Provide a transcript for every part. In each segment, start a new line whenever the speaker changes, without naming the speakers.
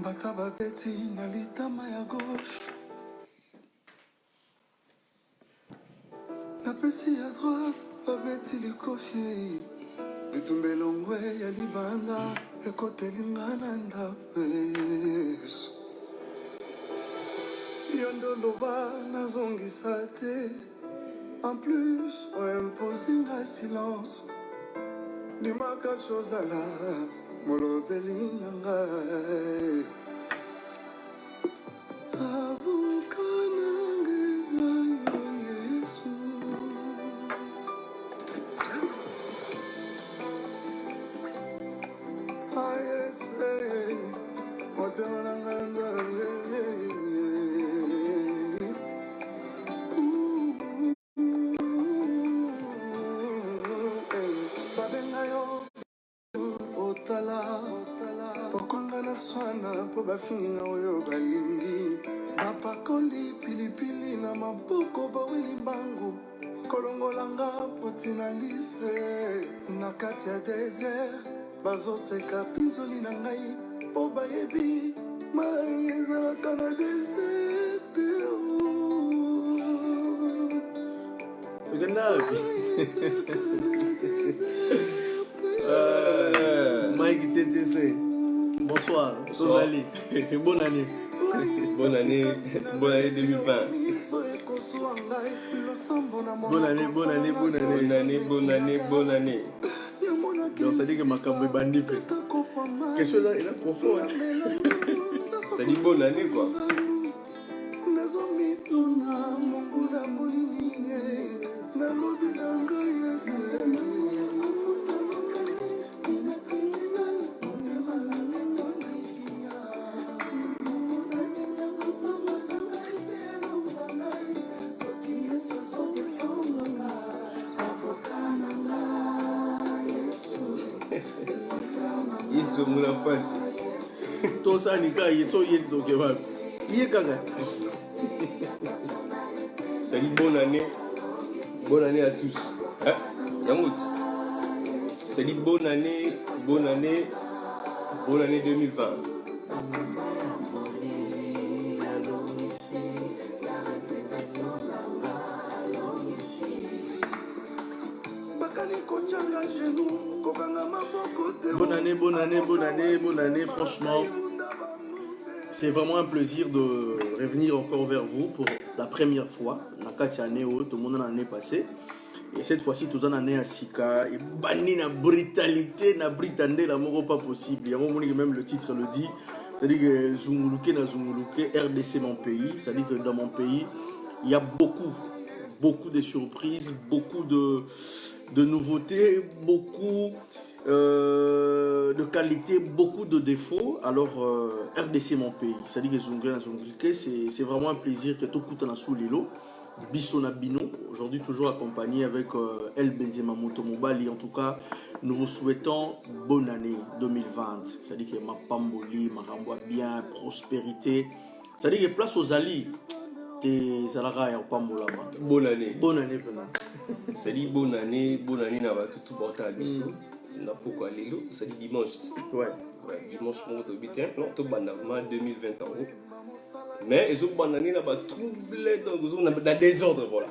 Bata babeti na litama ya gauche. Na pesi ya droite babeti likofi. Bitumbe longwe ya libanda ekotelinga na ndapes. Yondo loba nazongisa te. En plus, on impose un silence. Dimaka chozala molobeli nangai. Bafinga oyo balingi bapakoli pilipili na maboko baweli mbangu kolongolanga potina lise na kati ya desert bazoseka pinzoli na ngai po bayebi mai ezalaka na desert
Mike TTC. Bonsoir, Sozali. Bonne année.
Bonne année 2020.
Bonne année. Donc ça dit que ma cambe est bandit. Qu'est-ce que là, il est profond.
Ça dit bonne année quoi. Yesu muna pasi.
Tout ça nika yeso yeto kebab. Yekaka.
Ça dit bonne année à tous. Hein? Yamout. Ça dit bonne année 2020.
Bonne année, franchement. C'est vraiment un plaisir de revenir encore vers vous pour la première fois. Nakati année où tout le monde en année passée. Et cette fois-ci, tout en année à Sika. Et banni na brutalité, na britandé, l'amour pas possible. Il y a un moment où même le titre le dit. C'est-à-dire que Zunguluke na Zunguluke, RDC mon pays. C'est-à-dire que dans mon pays, il y a beaucoup de surprises, beaucoup de nouveautés, beaucoup de qualité, beaucoup de défauts. Alors RDC mon pays, c'est-à-dire que Zunguluke, c'est vraiment un plaisir que tout coûte dans sous l'îlot. Bissona Bino, aujourd'hui toujours accompagné avec El Benzema Motomobali. En tout cas, nous vous souhaitons bonne année 2020. C'est-à-dire que ma pamboli, ma ramboa bien, prospérité. C'est-à-dire que place aux alliés.
Bonne année.
Bonne année,
ça dit bonne année na ba tout porta biso. Na pourquoi lelo, ça dit dimanche.
Ouais,
dimanche mon to bitin, non to banda 2020 ans. Mais ils ont bonne année na ba troublé donc ils ont dans désordre voilà.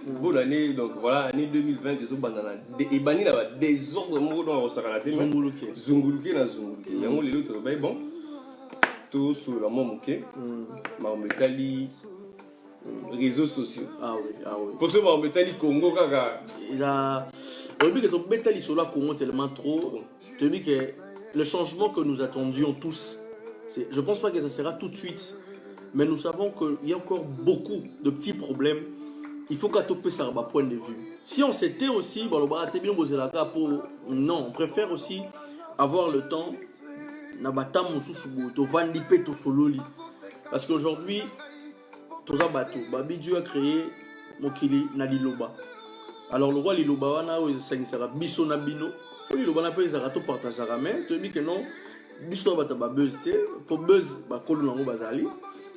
Bonne année donc voilà année 2020 ils ont banda et bani na ba désordre mo dans sakala te. Zunguluke. Mais on lelo to ba bon. Tout sur la momoké. Ma metali réseaux sociaux.
Ah oui.
Pour ce moment, Betali Congo, kaka.
Il a. Au début, que Betali sur la Congo tellement trop. Tu dis que le changement que nous attendions tous, je pense pas que ça sera tout de suite, mais nous savons qu'il y a encore beaucoup de petits problèmes. Il faut qu'à tout ça un point de vue. Si on s'était aussi, non, on préfère aussi avoir le temps. Parce qu'aujourd'hui, Dieu a créé Mokili na Liloba. Alors le roi Liloba wana sera biso na bino. Faut Liloba na pe zara to partager mais tu dis que non, biso ba buzz pour buzz ba kolo nango bazali.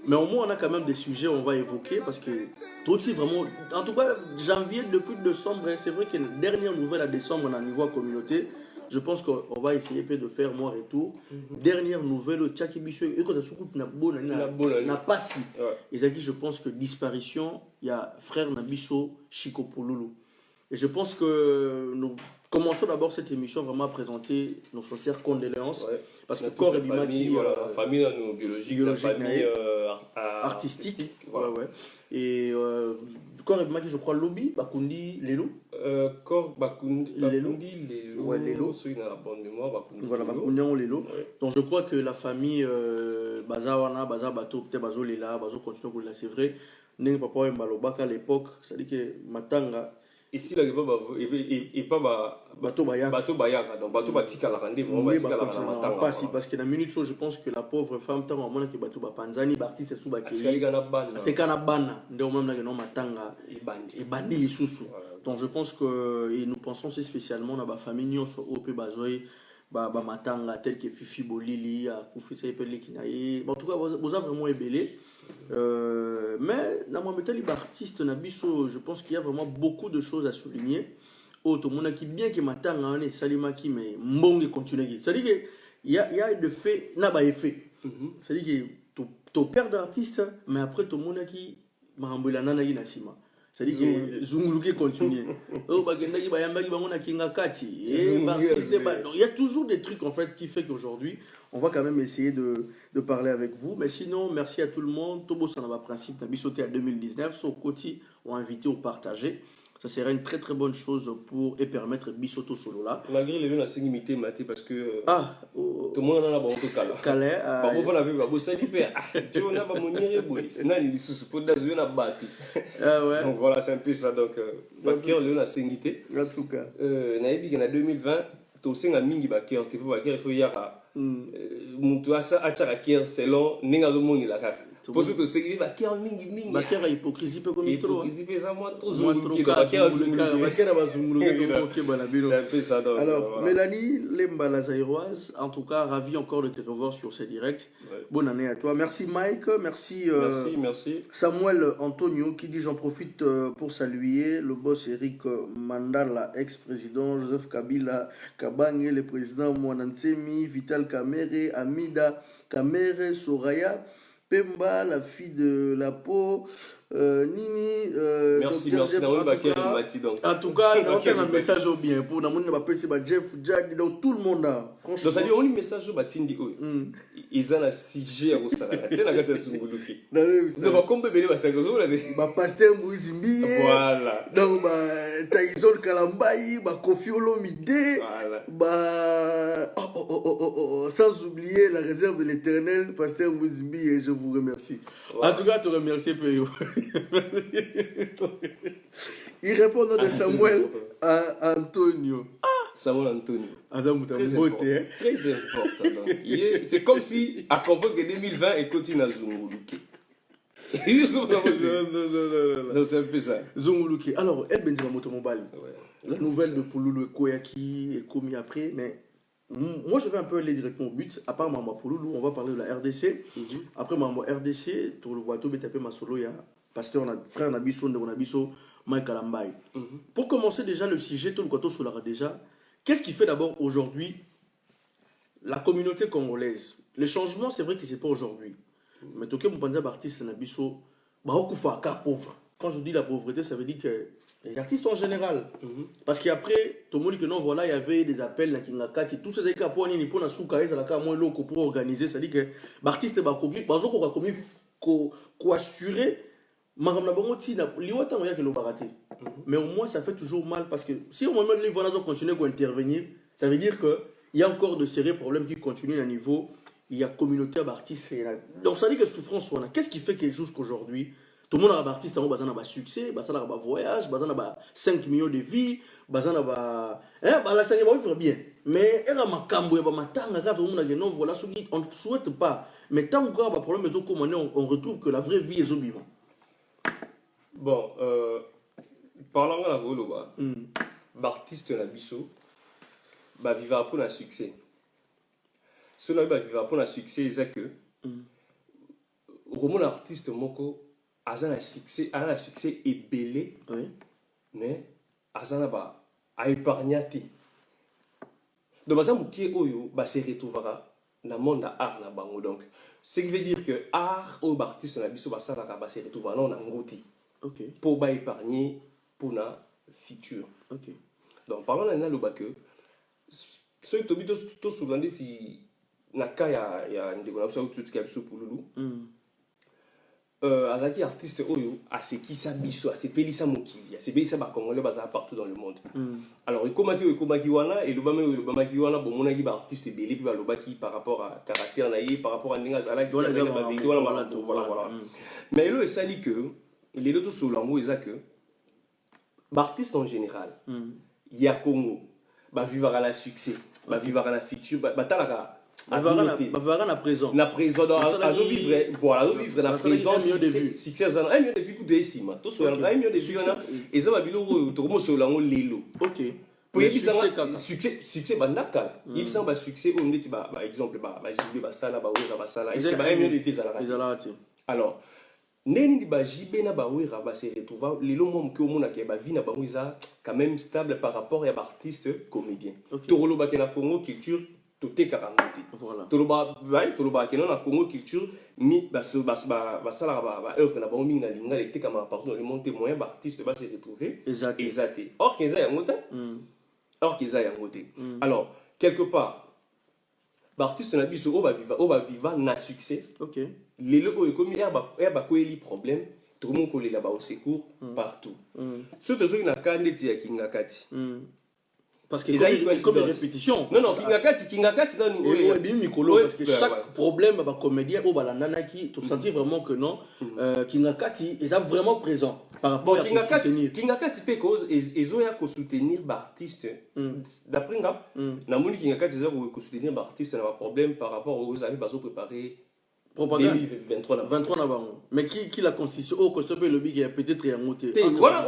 Mais au moins on a quand même des sujets on va évoquer parce que tout aussi vraiment en tout cas janvier depuis décembre, c'est vrai que la dernière nouvelle à décembre on a niveau communauté, je pense qu'on va essayer de faire moi retour. Dernière nouvelle, Tchaki Bisso, et quand tu n'a pas si. Et ça dit, je pense que disparition, il y a frère Nabiso Chico Pouloulou. Et je pense que nous commençons d'abord cette émission vraiment à présenter nos sincères condoléances. Parce que corps et
famille, voilà, famille biologique, la famille
artistique. Voilà. Et corps et Bimaki, je crois, Lobby, Bakundi, Lelo.
Corps, Bakundi, Lelo.
Ouais, Lelo.
Ceux qui ont la bonne mémoire, Bakundi.
Voilà, Bakundi, Lelo. Donc je crois que la famille Bazawana, Baza Bato, peut-être Bazo Lela, Bazo continue pour la c'est vrai. N'est pas pour Malobaka à l'époque, c'est-à-dire que Matanga.
Ici, là, il pas
Bateau
Bayaka, donc Bateau Batika la rendez vraiment Batika la Matanga.
Pas si, parce que la minute, je pense que la pauvre femme, tant à mon qui Bateau Bapanzani, Bartiste Soubaki, Tekana Bana, de même non Matanga, et Bandi les sous. Donc je pense que, et nous pensons aussi spécialement dans la famille, nous sommes au Bazoé, Matanga, tel que Fifi Bolili, Koufisa Epele Kinaye. En tout cas, vous avez vraiment ébellé. Mais dans mon métal artiste Nabiso, je pense qu'il y a vraiment beaucoup de choses à souligner. Tout le monde qui bien que Matanga on est Salima qui mais mbonge continue. C'est-à-dire que il y a de fait n'a pas effet. C'est-à-dire que ton père d'artiste mais après tout le monde qui marambula nana yi nasima. C'est-à-dire que Zunguluke continue. Il y a toujours des trucs en fait qui fait qu'aujourd'hui on va quand même essayer de parler avec vous. Mais sinon, merci à tout le monde. Tobo Sanaba Principe, Nabisoté à 2019, son côté ont invité ou partagé. Ça serait une très très bonne chose pour et permettre Bisoto solo là.
Malgré les gens qui imité Maté parce que
tout
le monde en a bon tout cas.
Calais.
Bon on a vu bah ça dit père. Tu on a pas mon nier boy. Nani li sous pour dazu na battu.
Ouais.
Donc voilà, c'est un peu ça donc Bakir le na singité.
En tout cas.
Na yebi en 2020 to singa mingi Bakir te pour Bakir il faut yaka. Muntu asa achaka Bakir selon ninga zo moni la kaka. Pour ce que c'est Bakir mingi.
Bakir a hypocrisie peu comme trop.
Hypocrisie ça moi trop
zunguluke. Bakir bazunguluke
c'est un peu ça donc.
Alors Mélanie Lemba la Zaïroise, en tout cas ravi encore de te revoir sur ce direct. Bonne année à toi. Merci Mike, merci Samuel Antonio qui dit j'en profite pour saluer le boss Eric Mandala, ex-président Joseph Kabila Kabange, le président Mwanantsemi, Vital Kamere, Amida Kamere, Soraya Pemba, la fille de la peau, Nini.
Merci, merci.
En tout cas, on a un message au bien pour nous. On a Jeff, Jack, donc tout le monde a.
Franchement. Donc ça dit on a un message au Batindi. Ils ont un sujet au salaire. T'es la gâte sur le dossier. Donc comme bébé va faire quelque chose là.
Bah pasteur Mouizimbi.
Voilà.
Donc bah Taïzol Kalambayi, bah Kofi Olomide.
Voilà.
Bah sans oublier la réserve de l'Éternel, pasteur Mouizimbi, et je vous remercie. En tout cas, te remercier Péyo. Il répond au nom de Samuel à Antonio.
Samuel Antonio.
Très
important. C'est comme si, à comprendre que 2020 est continue à Zunguluke. Non, c'est un peu ça.
Zunguluke. Alors, El Benzema Motomobali. La nouvelle de Pouloulou Koyaki est commis après, mais moi je vais un peu aller directement au but. À part Mamba Pouloulou, on va parler de la RDC. Après Mamba RDC, tu le vois tout BTP Masolo, il y a pasteur, frère Nabiso, Nabiso, Mike Alambaye. Pour commencer déjà le sujet, tout le côté sur la déjà, qu'est-ce qui fait d'abord aujourd'hui la communauté congolaise? Les changements, c'est vrai que c'est pas aujourd'hui. Mais tout cas, mon panza artiste Nabiso, bah on coupe car pauvre. Quand je dis la pauvreté, ça veut dire que les artistes en général. Parce qu'après, tout le monde dit que non, voilà, il y avait des appels à Kingakati, tous ces cas pour ni pour na souka et la cas moins loco pour organiser, ça dit que l'artiste ba kogi, bazo ko komi ko assurer Maram Nabongoti na liwata moya que le baraté. Mais au moins ça fait toujours mal parce que si au moment les voilà continuer à intervenir, ça veut dire que il y a encore de sérieux problèmes qui continuent à niveau, il y a communauté d'artistes. Donc ça dit que souffrance on a. Qu'est-ce qui fait que jusqu'aujourd'hui tout le monde a un artiste qui a un succès, qui a un voyage, qui a 5 millions de vies, qui a un bien. Mais il y a un cambo, on ne souhaite pas. Mais tant qu'on a un problème, on retrouve que la vraie vie est vivante.
Bon, parlant de la Goloba, l'artiste Nabiso, va vivre pour un succès. Cela va vivre pour un succès, c'est que, au l'artiste Moko, a un succès est belé, mais a épargné. Donc baza mukie oyo ba se retrouvera dans le monde de art na bango. Donc ce qui veut dire que art ou artiste na biso ba salaka ba se retrouvera na ngoti.
OK.
Pour ba épargner pour na futur.
OK.
Donc parlant na loba que ce to bito to soulandi si na ka ya ndeko na biso tout ce qui a biso pululu. Azaki artiste oyo asekisa biso asepelisa mokili asepelisa bakongolais baza partout dans le monde. Alors ekomaki wana elobamaki wana bomonaki ba artiste ebele puis balobaki par rapport à caractère na ye par rapport à ndenge azalaki voilà. Mais elo esali que lelo tosolango eza que baartiste en général ya Congo bavivaka na succès bavivaka na futur batalaka
bavivaka na présent
vivre na présent succès un million de vues kudeisima tosolanaka un million de vues wana eza babiloko tokomosolango lelo po yebisanga succès bandaka yebisanga basuccès oyo ndeti exemple bajibe basala bawera basala est-ce que ba un million de vues ezalaka te alors ndeni bajibe na bawera base retrouva lelo mo moke omonaka bavi na bango eza quand même stable par rapport ya baartiste comédien tokolobaki na Congo culture toté 40
voilà
toloba kena na Congo culture mi basala ba œuvre na bango mingi na linga les tekama partout dans le monde moyen ba artiste ba se retrouver exacté or keza ya ngota alors quelque part ba artiste na biso o ba viva na succès lelo oyo komi ba koeli problème tout le monde kolela ba au secours partout ce tozo na kandeti ya kingakati
parce que comme une répétition
non kingakati non
parce que chaque problème ba comédien au balandana qui tu sentis vraiment que non kingakati est vraiment présent par rapport à
kingakati pe cause ezoya ko soutenir ba artiste d'après nga na moni kingakati ezoya ko soutenir ba artiste na ba problème par rapport aux amis bazo préparer
propagande 23 na bango mais qui la constitution au costope le big peut-être un moté
voilà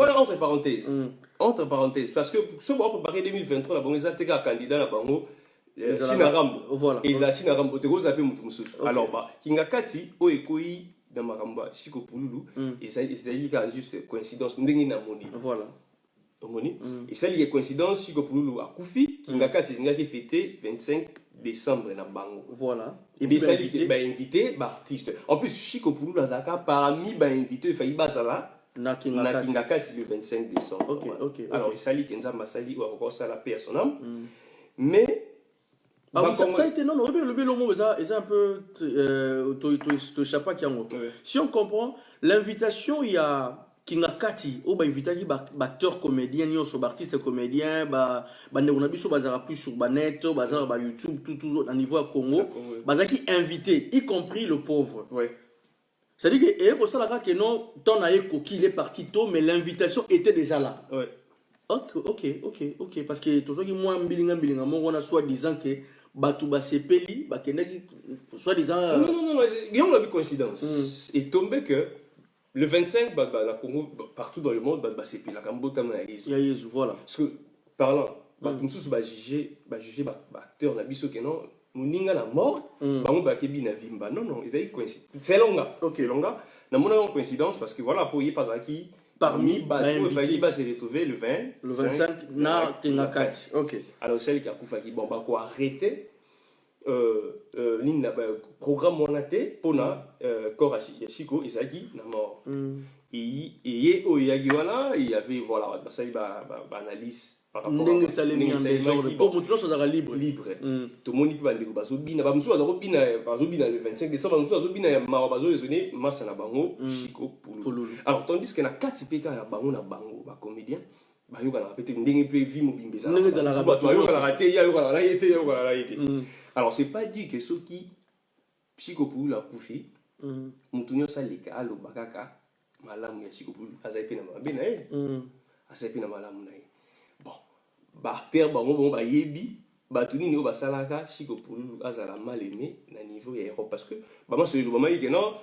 entre parenthèses parce que ce qu'on préparer 2023 la bango ezateka candidat na bango Chinarambo
voilà
et la Chinarambo te goza pe mutu mususu alors kingakati o ekoi dans makamba Chiko Pululu et ça dit juste coïncidence ndenge na moni
voilà
omoni et ça lié coïncidence Chiko Pululu akufi kingakati ngaki fêter 25 décembre na bango
voilà
et bien ça dit ba invité ba artiste en plus Chiko Pululu azaka parmi ba invité failli bazala na kingakati le 25 décembre alors ça dit kenza masali ou encore ça la personne mais
ça a été non le mot est un peu chapeau qui si on comprend l'invitation il y a kingakati o ba invitaki ba acteur comédien nyonso ba artiste comédien ba ndeko na biso bazara plus sur ba net bazara ba YouTube tout à niveau à Congo bazaki invité y compris le pauvre c'est-à-dire que et ça là que non ton aye koki il est parti tôt mais l'invitation était déjà là OK parce que toujours qui moi mbilinga mo on a soit disant que batu ba sepeli ba kenaki soit disant
non il y a une coïncidence et tombé que le 25 la Congo partout dans le monde sepeli la kambota na
Yesu voilà
parce que parlant batu mususu ba juger acteur na biso que non muninga na mort bango ba kebi na vimba non ils coïncidence c'est longa na mona coïncidence parce que voilà pour y pas qui parmi batu va se retrouver le
25 na kingakati
alors celle qui a kufa qui bon ba ko arrêter programme monaté pona corps Chiko Isaki na mort et il y avait voilà ça il va analyse par rapport
à ndenge en désordre pour mutuno ça libre
tout monde peut aller bazobina ba musu bazobina le 25 décembre musu bazobina ma bazozone massa na bango Chiko Pululu alors tandis que na kati peka na bango ba comédien ba yoka na peut-être ndenge pe vie mobimbeza
ndenge za la
ba yoka na raté ya yoka na été alors c'est pas dit que ceux qui Chiko Pululu a kufi mutunyo salika alo bakaka malamu ya Chiko Pululu azaipe na mabe na ye azaipe na malamu na ye bon acteur bango ba yebi batuni ni basalaka Chiko Pululu azala mal aimé na niveau ya Europe parce que bama solo bama yike non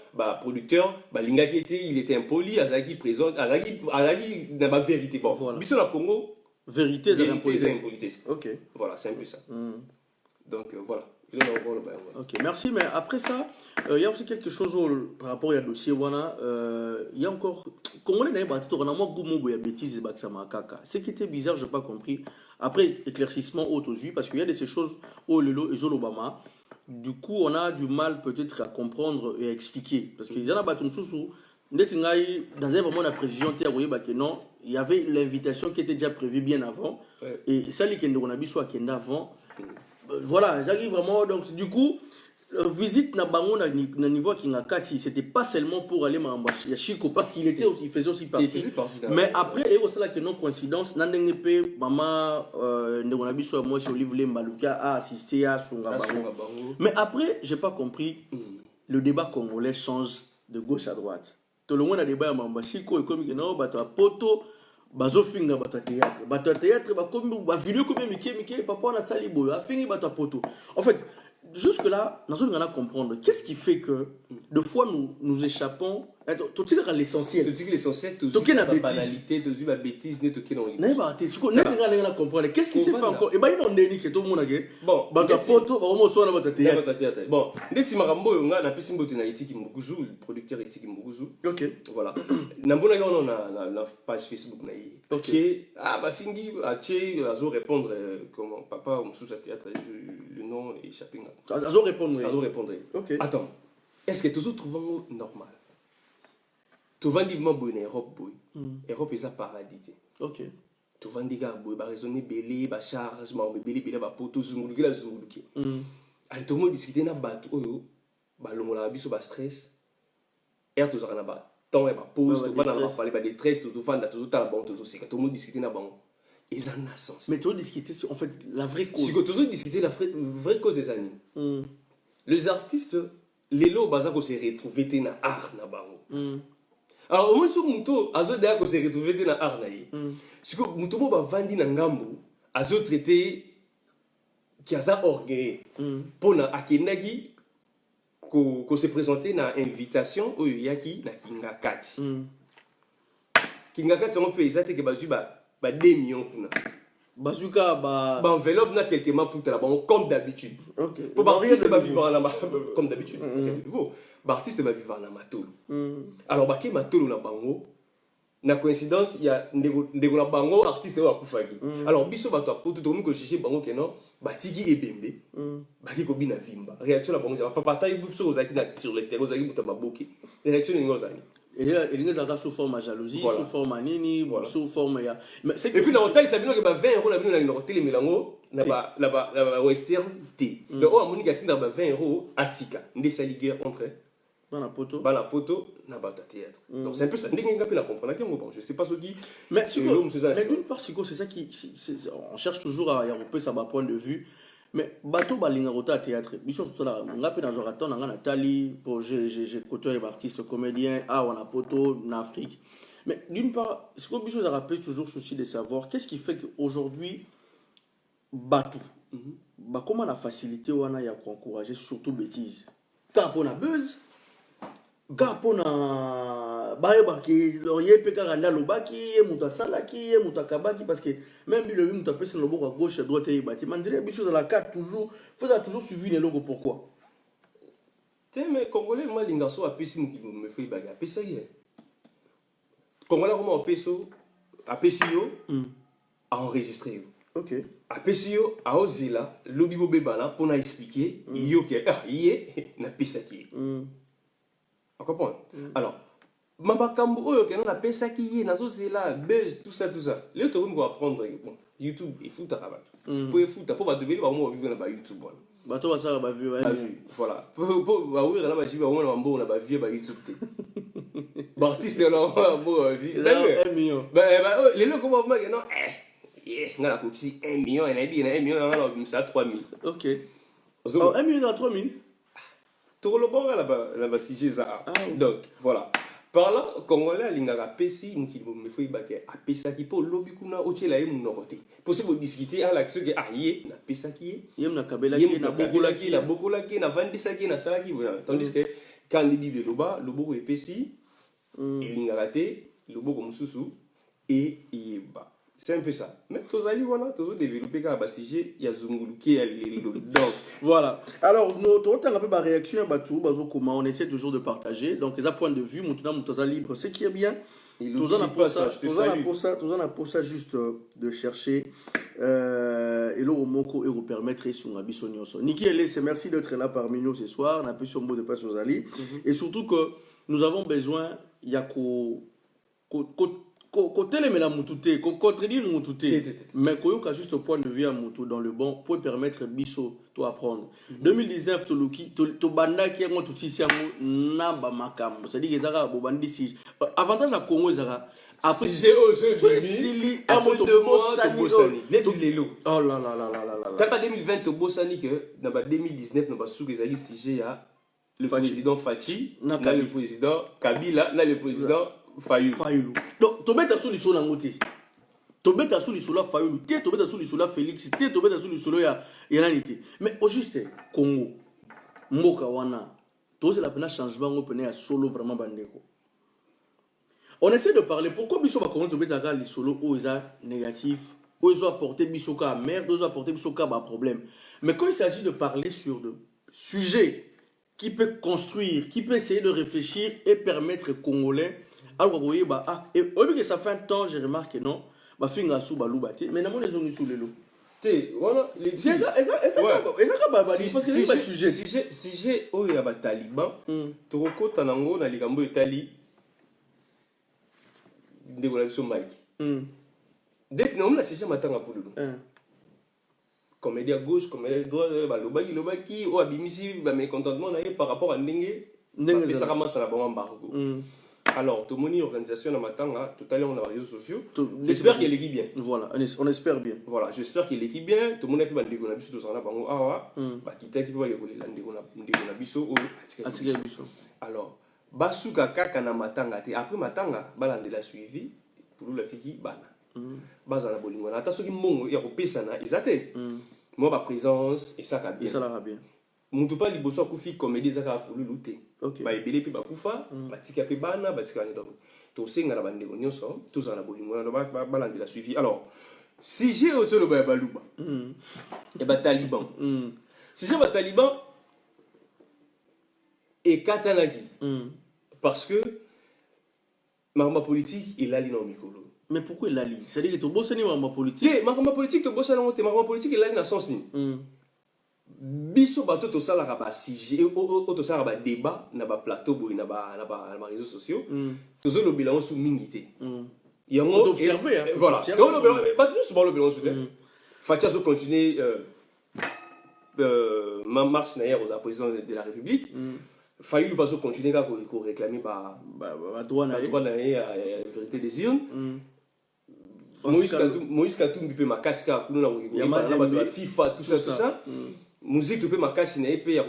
producteur lingaki il était impoli azaki présent azaki na ba vérité bon biso na Congo
vérité
impolitesse
OK
voilà c'est un peu ça donc voilà
Ok, merci. Mais après ça, il y a aussi quelque chose par rapport au dossier. Il y a encore. Congolais n'a pas tout. On a moins goût de bêtises. Ce qui était bizarre, je n'ai pas compris. Après, éclaircissement haute aux yeux, parce qu'il y a de ces choses au Lelo et Zolobama. Du coup, on a du mal peut-être à comprendre et à expliquer. Parce qu'il y en a battu sous. Dans un vraiment la précision, non, il y avait l'invitation qui était déjà prévue bien avant. Ouais. Et ça, les Kendo, on a vu soit Kenda avant. Voilà, ça arrive vraiment. Donc, du coup, visite na bango na niveau qui n'a kati, c'était pas seulement pour aller à Chico parce qu'il était aussi, il faisait aussi partie. Mais après, il y a aussi là que non coïncidence, n'andengé maman on a vu soit moi sur Olive Lembaluka a assisté à Songa Bango. Mais après, j'ai pas compris. Le débat congolais change de gauche à droite. Tout le monde a débat à Mamba Chico et comme non, bato a poto. Bazo finga bato théâtre bakomi ba vidéo comme Mickey papa na sali boyo a fini bato poto. En fait, jusque là, nous allons comprendre qu'est-ce qui fait que de fois nous échappons tout à l'essentiel.
Tout l'essentiel, tout la banalité, tout la bêtise, ne toquer dans les.
N'est pas tu connais comprendre qu'est-ce qui s'est fait encore et bah il on déni que tout le monde a
bon
bato poto au soit na bato théâtre.
Bon, ndeti makambo nga na pesi mbote na Etiki Mbuguzu, le producteur Etiki Mbuguzu. OK. Voilà. Na mbona yo na page Facebook na yi. OK. Bah fingi ache azo répondre comment papa on sous théâtre le nom est échappé.
Azo répondre.
OK. Attends. Est-ce que tous trouvons normal? Tu vas dire que l'Europe Europe est un paradis.
Ok.
Tu vas dire que tu vas raisonner belé, ba charge, belé, ba poto, zunguluki la zunguluki. Allez, tout le monde discute na bateau, ba longola biso ba stress. Et tout ça na ba temps et ba pause, tu vas na parler ba détresse, tu vas na tout la banque, tout le monde discute na banque. Ils en a sens.
Mais tu veux discuter sur en fait la vraie cause.
Si tu veux discuter la vraie cause des années. Les artistes, les lots bazako se retrouver na art na bango. Alors au moins sur muto azo dea ko se retrouver dans art na yi. Si ko muto mo ba vandi na ngambo azo traité qui a ça orgueil pona akendaki ko se présenter na invitation o yaki na Kingakati. Kingakati on peut exacter que bazu ba 2 millions kuna.
Bazuka ba
enveloppe na quelque part pour la banque comme d'habitude. OK. Pour artiste ba vivre en comme d'habitude. L'artiste va vivre en Matolo. Alors, Baki Matolo na bango, na coïncidence, il y a ndego na bango artiste wa kufaki. Alors, biso bato apoto to ko chercher bango ke non, batiki ebembe. Baki ko bina vimba. Réaction la bango, papa taille biso ozaki na sur le terrain, ozaki buta maboki. Réaction ni ngozani.
Et il y a sous forme à jalousie, sous forme à nini, sous forme à.
Et puis dans l'hôtel, ça veut dire que 20 € la bino na l'hôtel Milango, la Western T. Donc, on a moni gati na 20 € atika. Ndé saligueur entre
Bana poto,
na bata théâtre. Donc c'est un peu ça. N'enga la comprendre. Bon, je sais pas ce qui.
Mais d'une part, c'est ça qui, on cherche toujours à regrouper ça point de vue. Mais bateau balinga rota théâtre. Mission surtout là, on a dans un raton, on a Nathalie, pour j'ai côtoyé artistes comédiens, on a poto en Afrique. Mais d'une part, ce que Bissot a rappelé toujours souci de savoir qu'est-ce qui fait qu'aujourd'hui bateau, comment la facilité on a pour encourager surtout bêtises. Car on a buzz. Gapona bayebaki loyer pe karanda lobaki muta salaki muta kabaki parce que même le muta pesa lobo à gauche à droite et bati mandire biso dans la carte toujours faut toujours suivre les logos pourquoi
mais congolais moi lingaso a pesi me fait baga pesa hier congolais comment peso a pesio a enregistré
OK
a pesio a ozila lobi bo bebana pour na expliquer yo que yé na pesa ki on comprend. Alors, mabakambo oyo ke na pesa ki ye nazo zela buzz tout ça. Les autres vont apprendre bon, YouTube et foot à rabat. Pour foot pour ba develi ba mo vivre na ba YouTube bon.
Ba to ba ça ba vivre
voilà. Pour ba ouvrir na ba jiba mo na mbo na ba vie ba YouTube te. Ba artiste là bo vie. 1 million. Ba les locaux comment non ngala ko si 1 million et na dit na 1 million na ça 3000.
OK. 1 million à 3000.
Tout le bon là-bas, si j'ai ça. Donc, voilà. Par là, Congolais, il y a pesi, me fait baquer. A pesa qui pour lobby kuna ochela et mon noroté. Possible discuter à l'action que yé na pesa qui
yé na kabela qui na
bokola qui na vandisa qui na sala qui tandis que quand les bible le beau est pesi, il y a raté, le beau comme sousou et yeba. C'est un peu ça. Mais Tozali, voilà, Tozo développé quand il sujet, il y a Zunguluki, il y a donc.
Voilà. Alors, nous avons un peu de réaction à Batou, comment on essaie toujours de partager. Donc, les points de vue, maintenant, nous libre, ce qui est bien. Nous en avons ça juste de chercher. Et là, au Moko et vous permettre sur Abissonioso. Niki Elese, merci d'être là parmi nous ce soir. On a plus sur mot de passe aux Ali. Et surtout que nous avons besoin, il y a côté les méla moutouté, contredire moutouté, mais qu'on a juste au point de vue à moutou dans le bon pour permettre biso to apprendre. 2019 to banda qui est moi tout si c'est namba makam, c'est-à-dire que zara bobandi si avantage à Congo zara
après j'ai osé
sili
à moto bossani net lelo.
Oh là là là là là là.
Taka 2020 to bossani que dans 2019 na basu que zali sujet à le président Fachi, na le président Kabila, na le président Fayoulou.
Donc, tu mets sur l'issue de tu mets sur l'issue de Fayoulou, tu mets sur l'issue de Félix, tu mets sur l'issue de Yananité. Mais au juste, Congo, Mboka Wana, tout c'est la peine changement, on peut solo vraiment bandeko. On essaie de parler, pourquoi Bissot va commencer à mettre les solos où ils sont négatifs, où ils ont apporté Bissoka à merde, où ils ont apporté Bissoka à problème. Mais quand il s'agit de parler sur des sujets qui peuvent construire, qui peuvent essayer de réfléchir et permettre aux Congolais. Alors, vous voyez, et au lieu que ça fait un temps, j'ai remarqué, non, finga sous baloubaté, mais non, les gens sous les lots.
Voilà,
c'est ça, parce que c'est pas sujet.
Si j'ai eu un taliban, tu reconnais Tanango, dans les Gambo Italie, de la Mike. Dès que nous avons si j'ai matin pour le lot. Comédie à gauche, comédie à droite, Lobaki, ou Abimisi, mécontentement par rapport à Ndenge, et ça ramasse la bombe embargo. Alors, tout le monde organisation dans matin, tout à l'heure on a les réseaux sociaux. J'espère qu'il équipe bien.
Voilà, on espère bien.
Voilà, j'espère qu'il équipe bien. Tout le monde a pu dire qu'on a biso tout ça là, bango awa, quitter qui va y aller là, on a biso ou biso. Alors, basu kaka na matanga te. Après matanga, balande la suivi pour la tiki bana. Baza na bolingo na. Taso ki mbongo ya kopesa na izate. Moi ba présence et ça va bien.
Ça va bien.
Mutupa liboso akufi comédie zaka pour lutter.
OK.
Ba ebele pe ba kufa, ba tika pe bana, ba tika donc. To senga na bande nyonso, to za na bolingo na ba balandi la suivi. Alors, si j'ai autre le ba baluba. Et ba taliban. Si j'ai ba taliban et katanagi. Parce que ma politique il a dans mikolo.
Mais pourquoi il a li? C'est-à-dire que tu bosses ma politique.
Ma politique tu bosses ma politique il a dans sens ni. Biso bato to sala ba sujet o to sala ba débat na ba plateau boy na ba réseaux sociaux to zo lo bilan sous mingité yango
observer
voilà donc lo bilan ba tout souvent le bilan sous Fatia zo continuer ma marche hier aux président de la République Fayoulou pas zo continuer ka ko réclamer ba
droit na
vérité des urnes Moïse Katumbi peut ma casque à kuna na FIFA tout ça musique tu peux ma casse na épée ya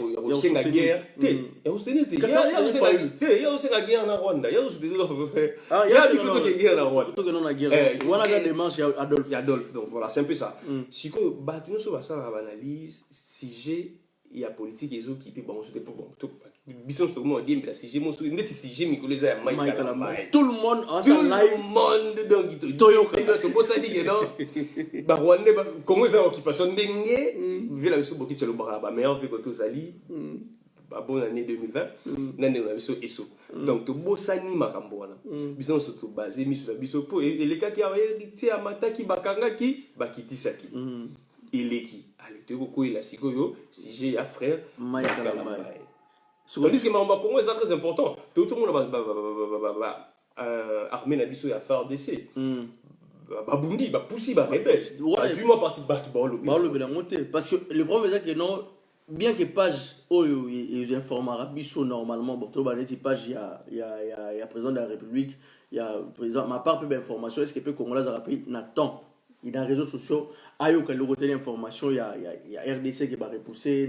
la guerre ya soutenir il y a aussi la guerre na Rwanda il y a aussi il y a du coup guerre na Rwanda
tout que non la guerre voilà la démarche
Adolphe donc voilà c'est un peu ça si que battu sur ça la analyse si j'ai il y a politique et autres qui peut bon c'était bon tout bisous tout le monde dit mais si j'ai mon souvenir si j'ai Nicolas à Mike
tout le monde en sa live
donc toyo to bossa dit que non ba Rwanda comment ça occupation ndenge vu la beaucoup de ba meilleur vu que tous ali ba bonne année 2020 nande on a biso eso donc to bossa ni makambo wana bisous surtout basé mis sur biso po et les cas qui a hérité à mataki bakanga ki bakitisaki eleki allez te ko il a sikoyo si j'ai un frère
Mike
tandis que Mamba Congo c'est très important tout le monde va armée na biso ya FARDC babundi bapoussi ba rebelle azuma parti battre ba
le monter parce que le problème c'est que non bien que page oyo et informara biso normalement bon to ba net page il y a président de la République il y a président ma part peu d'information est-ce que peut congolais a rappelé n'attend il dans les réseaux sociaux ayo que le côté l'information il y a RDC qui va repousser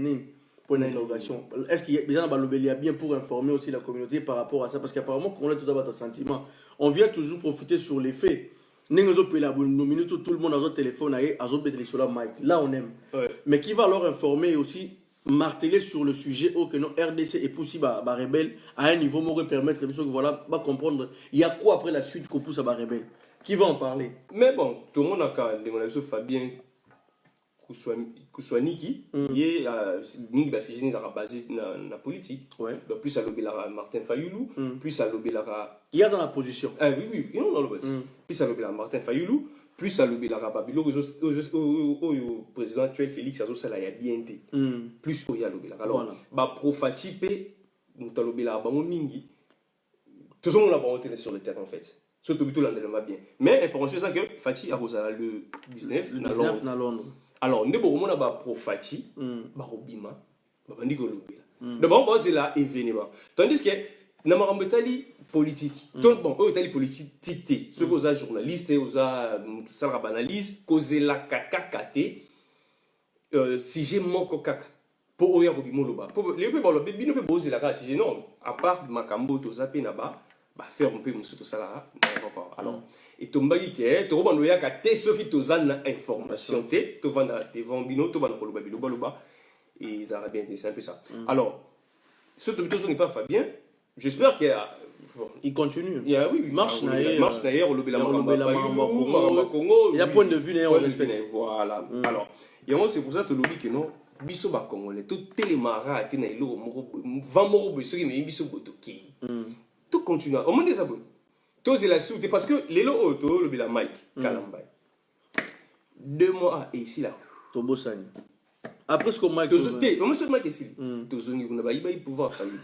point d'interrogation. Est-ce qu'il y a besoin de bien pour informer aussi la communauté par rapport à ça? Parce qu'apparemment, on a tous un sentiment. On vient toujours profiter sur les faits. Tout le monde a un téléphone, là on aime. Mais qui va alors informer aussi, marteler sur le sujet que non RDC est possible à rebelle à un niveau pour permettre de voilà, comprendre il y a quoi après la suite qu'on pousse à rebelle. Qui va en parler?
Mais bon, tout le monde a quand même Fabien Kousouaniki, qui est basé dans la politique.
Ouais.
Donc, plus à l'obélara Martin Fayoulou, plus à l'obélara.
Il y a dans la position.
Oui, il y a dans la position. Plus à l'obélara Martin Fayoulou, plus à l'obélara Babilo, au président actuel Félix Azosala, il y a bien été. Plus il y a l'obélara. Alors, Profati, nous avons l'obélara Mingi. Tout le monde a bonté sur le terrain en fait. Surtout tout le monde va bien. Mais information c'est que Fati a le 19
à Londres.
Alors, nous avons pro Fati, Barobima, Babandiko. D'abord, c'est là événement. Tandis que dans la politique, bon, politique, ceux qui sont journalistes, aux analyse, causer la kakakate, si j'ai mon kaka. Pour oya Robimoloba. Pour les people, le bébé ne peut poser la case. Si non, à part Makambo, to zappé naba, bah faire un peu mon soto sala, alors. Et tombagi ke, to roba noya ka te ceux qui to zana information te, to vanda te vambino, to vanda koloba biloba loba, et ça va bien, c'est un peu ça. Alors, ce que n'est pas Fabien, j'espère qu'il
il continue.
Il y a oui,
marche
d'ailleurs, au lobby la Congo.
Il y a point de vue d'ailleurs, on respecte.
Voilà. Alors, et moi c'est pour ça que le lobby que non. Biso ba congolais tout télémara tena ilo moko va moko be soki mais biso botoki tout continue au monde des abonnés tous c'est la soute parce que les lo auto le bila Mike Kalambay 2 mois et ici là
to bosani après ce que Mike
to monsieur Mike ici to zongi kuna ba iba pouvoir famille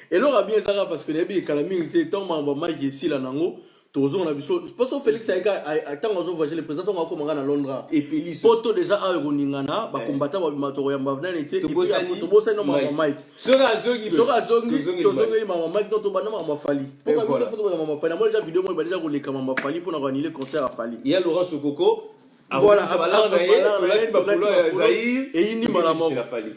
et là bien ça parce que les bi Kalami était tant Mike ici là nango Tozo na biso parce que Félix attend on voyage le président on va na Londres et puis photo déjà à Roningana ba combattant ba mato ya mbavna était to bossa no mama Mike
sera zongi
mama Mike to bana mama Fali pour la photo de mama Fali moi déjà vidéo moi déjà ko leka mama Fali pour annuler concert à Fali
il y a Laurent Sokoko
voilà et il n'y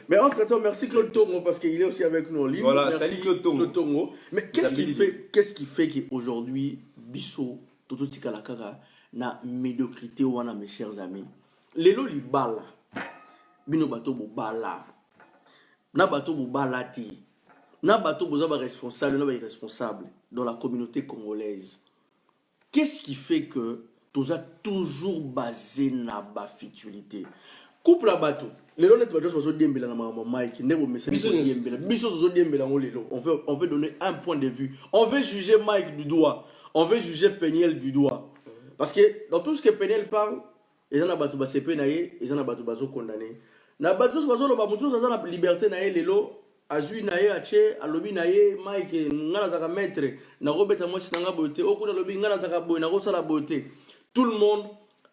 mais entre temps merci Claude Tongo parce qu'il est aussi avec nous en ligne.
Voilà,
merci
salut Claude Tongo.
Mais qu'est-ce qui fait qu'aujourd'hui biso toto tikala kaka na médiocrité wana mes chers amis lelo li bala bino bato bo bala na bato bo bala ti na bato boza ba responsable na ba irresponsable dans la communauté congolaise. Qu'est-ce qui fait que toza toujours basé na ba futilité couple la bateau lelo net bato so dembela na mama Mike nebo message dembela biso so dembela ngo lelo on veut donner un point de vue, on veut juger Mike du doigt, on veut juger Peniel du doigt parce que dans tout ce que Peniel parle ils en a bato ba CP na ye ils en a bato bazo condamné na bato so bazo lo ba mutu za na liberté na ye lelo azui na ye ache alobi na ye Mike ngala za ka maître na robeta moi sinanga boté okuna lobi ngala za ka boy na ko sala beauté. Tout le monde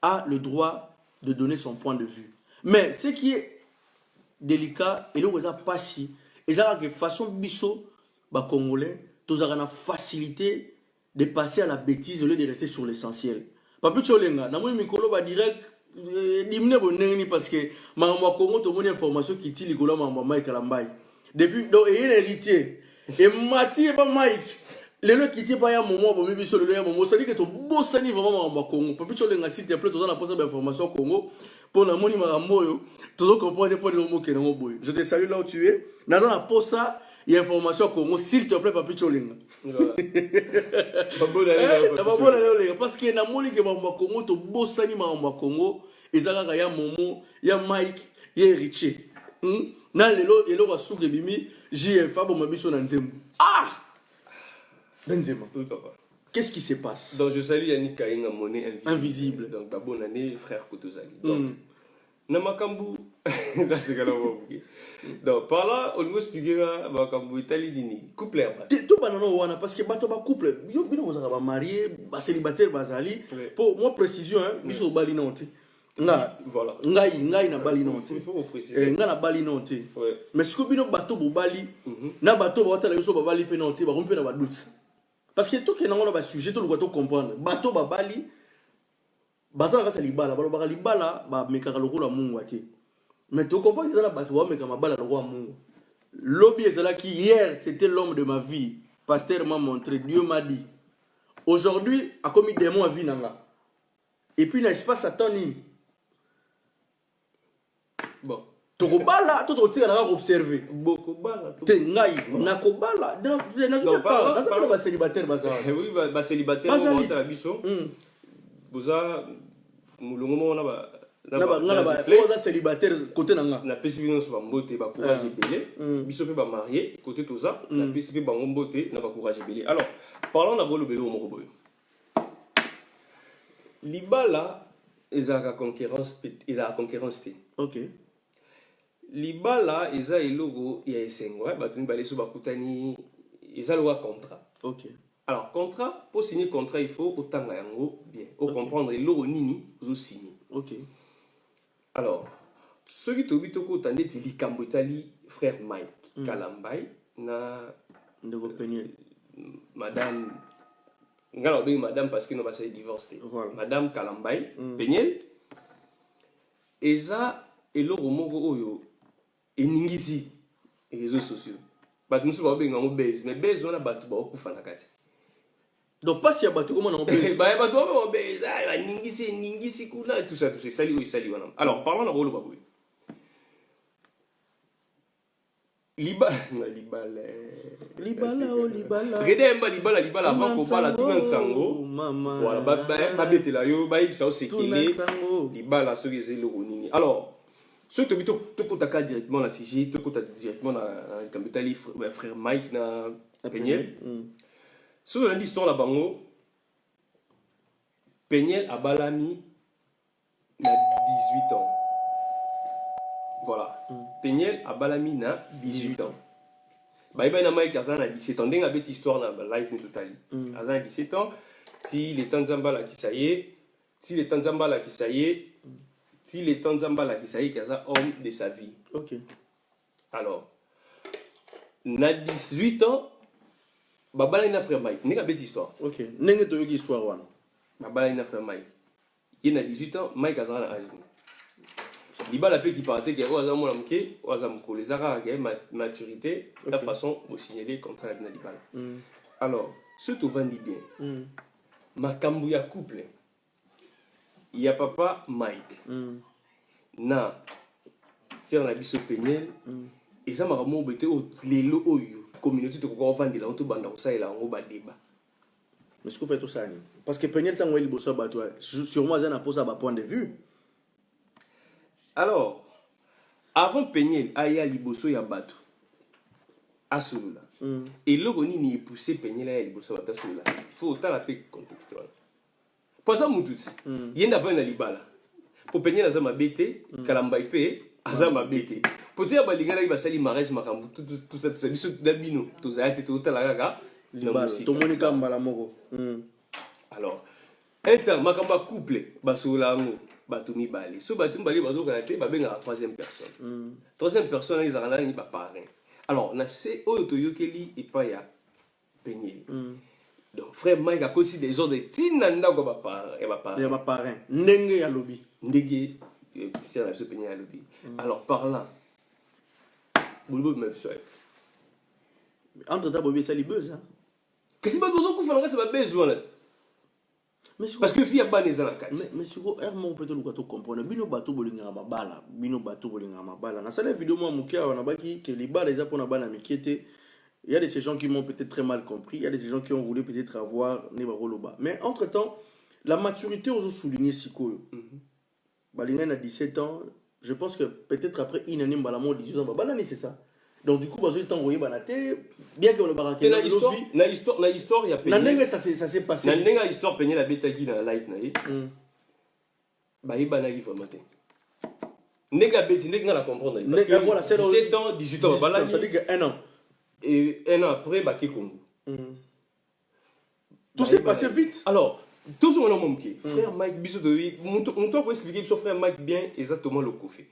a le droit de donner son point de vue. Mais ce qui est délicat, et là où ça passe, et ça que façon biso, bah congolais, tous avons la facilité de passer à la bêtise au lieu de rester sur l'essentiel. Papi Cholenga, na moi mikolo ba direct dimne bonengni parce que mama Congo to moni information qui tili kola mama Mike Kalambay. Depuis donc il est héritier. Et Mathieu ba Mike les gens qui tiennent pas un moment pour me dire sur le moment, ça dit que ton beau sani vraiment en Congo. Papi Cholenga s'il te plaît, tu as la poste d'information Congo pour la moni maramoyo, tu dois comprendre pas de mots que non boy. Je te salue là où tu es. Dans la poste ça, il y a information Congo s'il te plaît Papi Cholenga. Voilà. Parce que na moni que mama Congo to beau sani mama Congo, ezaka ya momo, ya Mike, ya Richie. Na lelo elo basuke bimi JFA bo mabiso na nzembo. Ah! Benzema.
Oui, papa.
Qu'est-ce qui se passe?
Donc, je salue Yannick Kainga Monnaie
invisible.
Donc, bonne année, frère Kotozali. Donc, Namakambu, dans ce cas-là, donc, par là, on nous expliquera Namakambu, Italie, Dini, couple à
tout banano wana parce que bato ba couple, yo bino vous avez marié, ba célibataire bazali. Pour moi précision hein, biso bali nonté. Nga
voilà.
Ngai na bali nonté.
Il faut préciser.
Nga na bali nonté. Mais ce que bino bato bo bali, na bato ba tala biso ba bali pe nonté, ba rompe na ba doute. Parce que tout que nango ba sujet tout le bato comprendre. Bato ba bali bazala ka libala, ba libala ba mekaka lokola mungu ati. Mais tu comprends que la bato wa mekaka mabala lokola mungu. Lobby ezalaki hier, c'était l'homme de ma vie. Pasteur m'a montré, Dieu m'a dit. Aujourd'hui, a commis des mots à vie nanga. Et puis, n'est-ce pas Satan?
Bon.
Tokobala, tout le monde observer.
Beaucoup bala.
T'es ngai, nakobala. Dans ce célibataire,
oui, bah célibataire, on va à biso. Boza, moulongo na ba.
Oza célibataire côté nanga.
Na PCB so ba mbote ba courage belé. Biso pe ba marié côté tout ça. Na PCB ba mbote na ba courage belé. Alors, parlons na bolo belé au moko boy. Libala ezaka concurrence te.
OK.
Libala eza elogo ya esengo batuni baleso bakutani eza loga contrat.
OK.
Alors contrat pour signer contrat il faut otanga yango bien. Au comprendre elogo nini ozo signer.
OK.
Alors ce qui tobi toko tande ti likambo etali frère Mike Kalambay na
Ndeko Peniel.
madame ngala obi madame parce que no ba se divorcé.
Voilà.
Madame Kalambay Peniel eza elogo moko oyo eningisi réseaux sociaux. Bat musu ba benga mo base mais base wana batu ba okufa na kati.
Donc pas si ya batu comment on base.
Ba batu ba base ba ningisi kuna tout ça sali wana. Alors parlons na rolo baboy. Libala. Libala avant ko bala tout le sango. Voilà ba betela yo ba ibisa o sekele. Libala so gezelo nini. Alors ce que tu as directement la CG, tu as directement la frère Mike na Peniel. Sur l'histoire la bango, Peniel a balami na 18 ans. Voilà. Peniel a balami na 18 ans. Bye na Mike azana 17 ans. Denga bête histoire na live ni totali. Azana 17 ans. Si les temps zambala qui ça y est, si les temps zambala qui ça y est. Si les temps Zambala qui ça y est, qu'il y a homme de sa vie.
OK.
Alors, na 18 ans, babala ina frère Mike. N'est-ce pas histoire?
OK. N'est-ce pas une histoire wana.
Babala ina frère Mike. Il a 18 ans, Mike a un âge. Libala pe qui partait que oza mona mke, oza mko les ara que maturité, la façon de signaler contre la Libala. Alors, ce tout va bien. Ma kambuya couple. Il y a papa Mike. Na sœur na biso Peniel. Et ça m'a vraiment bêté au lelo oyo communauté to ko vendre la to banda ko ça ila ngo ba débat.
Mais ce que fait tout ça parce que Peniel tango il bosso ba toi sûrement ça n'a pas ça ba point de vue.
Alors avant Peniel aya liboso ya bato asulula. Et logo ni poussé Peniel aya liboso ba asulula. Il faut autant la paix contexte. Pour ça, il y a un libala. Pour peigner la zama bête, Kalambay pe, azama bête. Pour dire que les va salir mariage, tout ça, bisous d'abino, tout ça, tout ça, la gaga,
tout le monde est moko.
Alors, un temps, makamba couple, basolango, batumi bali. So batumi bali, bato kanate, babenga la troisième personne. Troisième personne, ils arrêtent ni parrain. Alors, na c'est oyo yokeli et pas ya peigner. Donc frère Mike a aussi des ordres de tinanda ko ba
parrain ndenge ya lobby
ndenge c'est la peigner ya lobby. Alors par là boulbo même soit
entre ta bobie ça li buzz hein
que si pas besoin ko faire c'est pas besoin là parce que fille a banisa la carte
mais sur hermo peut le to comprendre bino bato bolinga mabala na sala vidéo moi mukia wana baki que les balles les apona bana mikete. Il y a de ces gens qui m'ont peut-être très mal compris. Il y a des gens qui ont voulu peut-être avoir Nebaroloba. Mais entre-temps, la maturité, on a souligné Siko. Balingen a 17 ans. Je pense que peut-être après Inanim Balamo 18 ans. Balani, c'est ça. Donc du coup, il temps envoyé Banaté. Bien que le baraque.
Na histoire, il y a
peigné. Ça s'est passé.
Na histoire peigné la bêta qui dans live naïe. Bah il banagi vraiment. Nega bêti, nega la comprendre.
Voilà,
17 ans, 18 ans.
Ça dit que 1 an.
Et un an après, Baké Congo.
Tout s'est passé vite.
Alors, tout ce monde a frère Mike, bisous de lui. Mon temps pour expliquer son frère Mike bien exactement le café.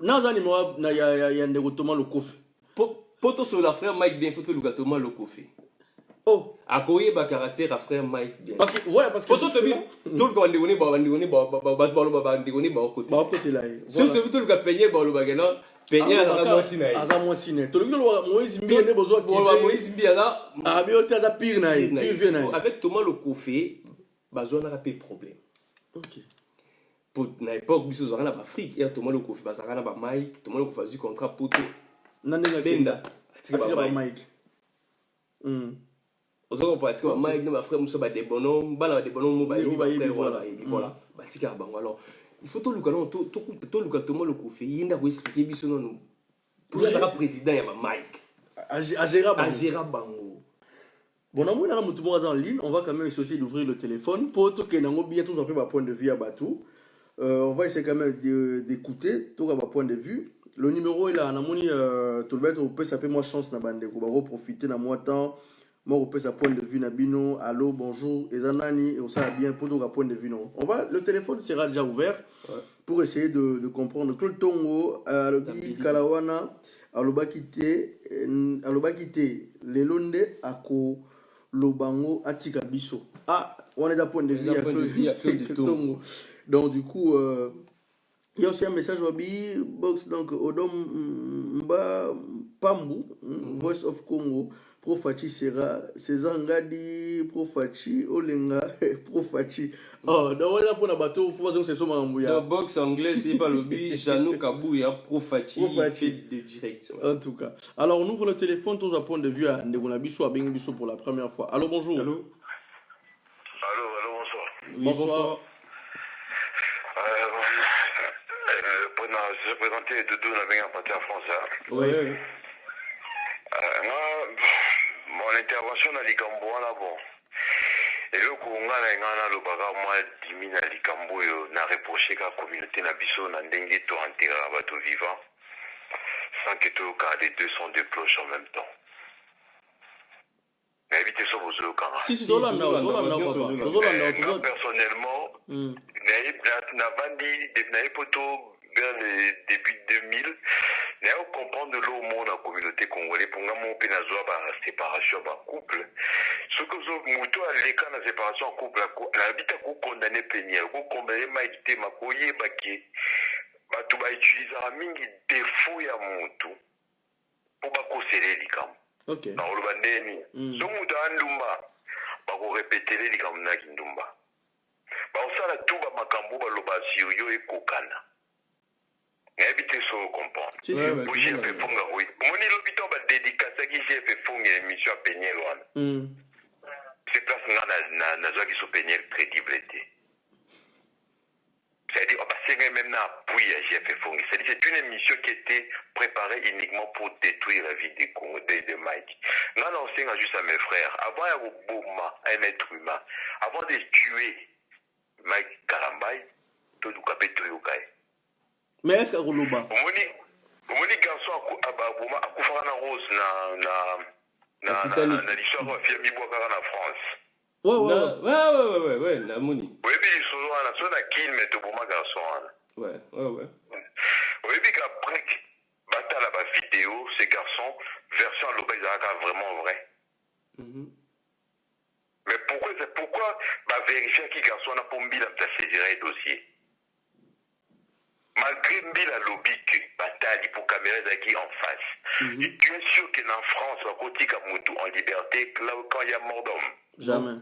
Dans un numéro, il y a un dégoûtement le café.
Pour tout sur la frère Mike bien, il faut tout le gâteau le café.
Oh.
À quoi il y a caractère à frère Mike bien.
Parce que voilà, parce que.
Pour ça, tout le
côté là.
Surtout tout le gars peigné, le bagage. Peigné à la moissine.
À la moissine. Tout le monde Moïse Mbia ne besoin de
Moïse Mbia là.
Ah, mais on t'a pire naï.
Avec Thomas le café, besoin de problème.
OK.
na époque biso zaka na Afrique et Thomas Lokofi bazaka na ba Mike Thomas Lokofi a du contrat poto
Nandega
benda
atika ba Mike
ozo ko atika ba Mike na ba frère muso ba de bonhomme bala de bonhomme ba yi ba frère voilà batika bango alors il faut tout luka non tout luka Thomas Lokofi yinda ko expliquer biso non pour être président ya ba Mike Agera bango.
Bon, on a en ligne, on va quand même essayer d'ouvrir le téléphone. Pour tout qu'il y ait un bien, tout un peu ma point de vue à Batou. On va essayer quand même d'écouter tout à ma point de vue. Le numéro est là, on a moni tout le monde peut s'appeler moi chance na bande ko ba profiter na moi temps. Moi peut sa point de vue na bino. Allô, bonjour, et zanani et on ça bien pour tout à point de vue non. On va le téléphone sera déjà ouvert pour essayer de comprendre Claude Tongo Alobi Kalawana alobakite lelonde ako lobango atika biso on est à point de vue à Claude Tongo. Donc du coup il y a aussi un message wabi box donc odom mba pambu Voice of Congo Profachi sera César Ngadi Profachi Olenga Profachi donc on est pour na bateau pour dire c'est ça mambuya
dans box anglais c'est pas lobby Janou Kabouya Profachi de direction
en tout cas. Alors on ouvre le téléphone tous à point de vue à Ndegona Bisso à Bengi Bisso pour la première fois. Allô, bonjour.
Allô,
bonsoir.
Oui, bonsoir.
Je présentais Doudou Nabenga parti en France.
Oui.
Mon intervention dans Likambo là bon. Et le Konga na le baga moi dimina Likambo na reproché la communauté na biso na ndenge to enterrer bateau vivant sans que tout cas les deux sont de cloches en même temps. Mais évitez ça vos yeux quand
Si
personnellement na bandi de poto vers le début 2000 n'a comprendre l'eau monde la communauté congolaise pour nga mon penazoa ba séparation ba couple ce que zo muto aleka na séparation couple la habita ko condamner péniel ko condamner maïté makoye baki batu ba utiliser mingi défaut ya mutu pour ba kosele likam
OK
na lo bandeni so mutu andumba ba ko répéter likam na kindumba ba osala tout ba makambo ba loba sirio e kokana éviter ça comprendre.
Si
pour j'ai fait fonga oui. Mon l'hôpital va dédicacer qui j'ai fait fonga émission à Peñel one. C'est place na zwa qui so Peñel crédibilité. C'est-à-dire on va même na appui à j'ai fait fonga. C'est une émission qui était préparée uniquement pour détruire la vie des Congo de Mike. Non c'est juste à mes frères avant un bouma un être humain avant de tuer Mike Karambay tout du capito yokai.
Mais est-ce que Roloba
Omoni garçon a kufana rose na l'histoire de Fiami Bouakara en France.
Ouais, na moni.
Oui, puis sur la kill mais to boma garçon.
Ouais.
Oui, puis après bataille la vidéo ces garçons version Loba ils vraiment vrai. Mais pourquoi vérifier qui garçon a pombi la saisir le dossier? Malgré Mbila Lobik, bataille pour caméra d'aki en face. Tu es sûr qu'en France, à côté Kamoutou, en liberté, quand il y a mort d'homme.
Jamais.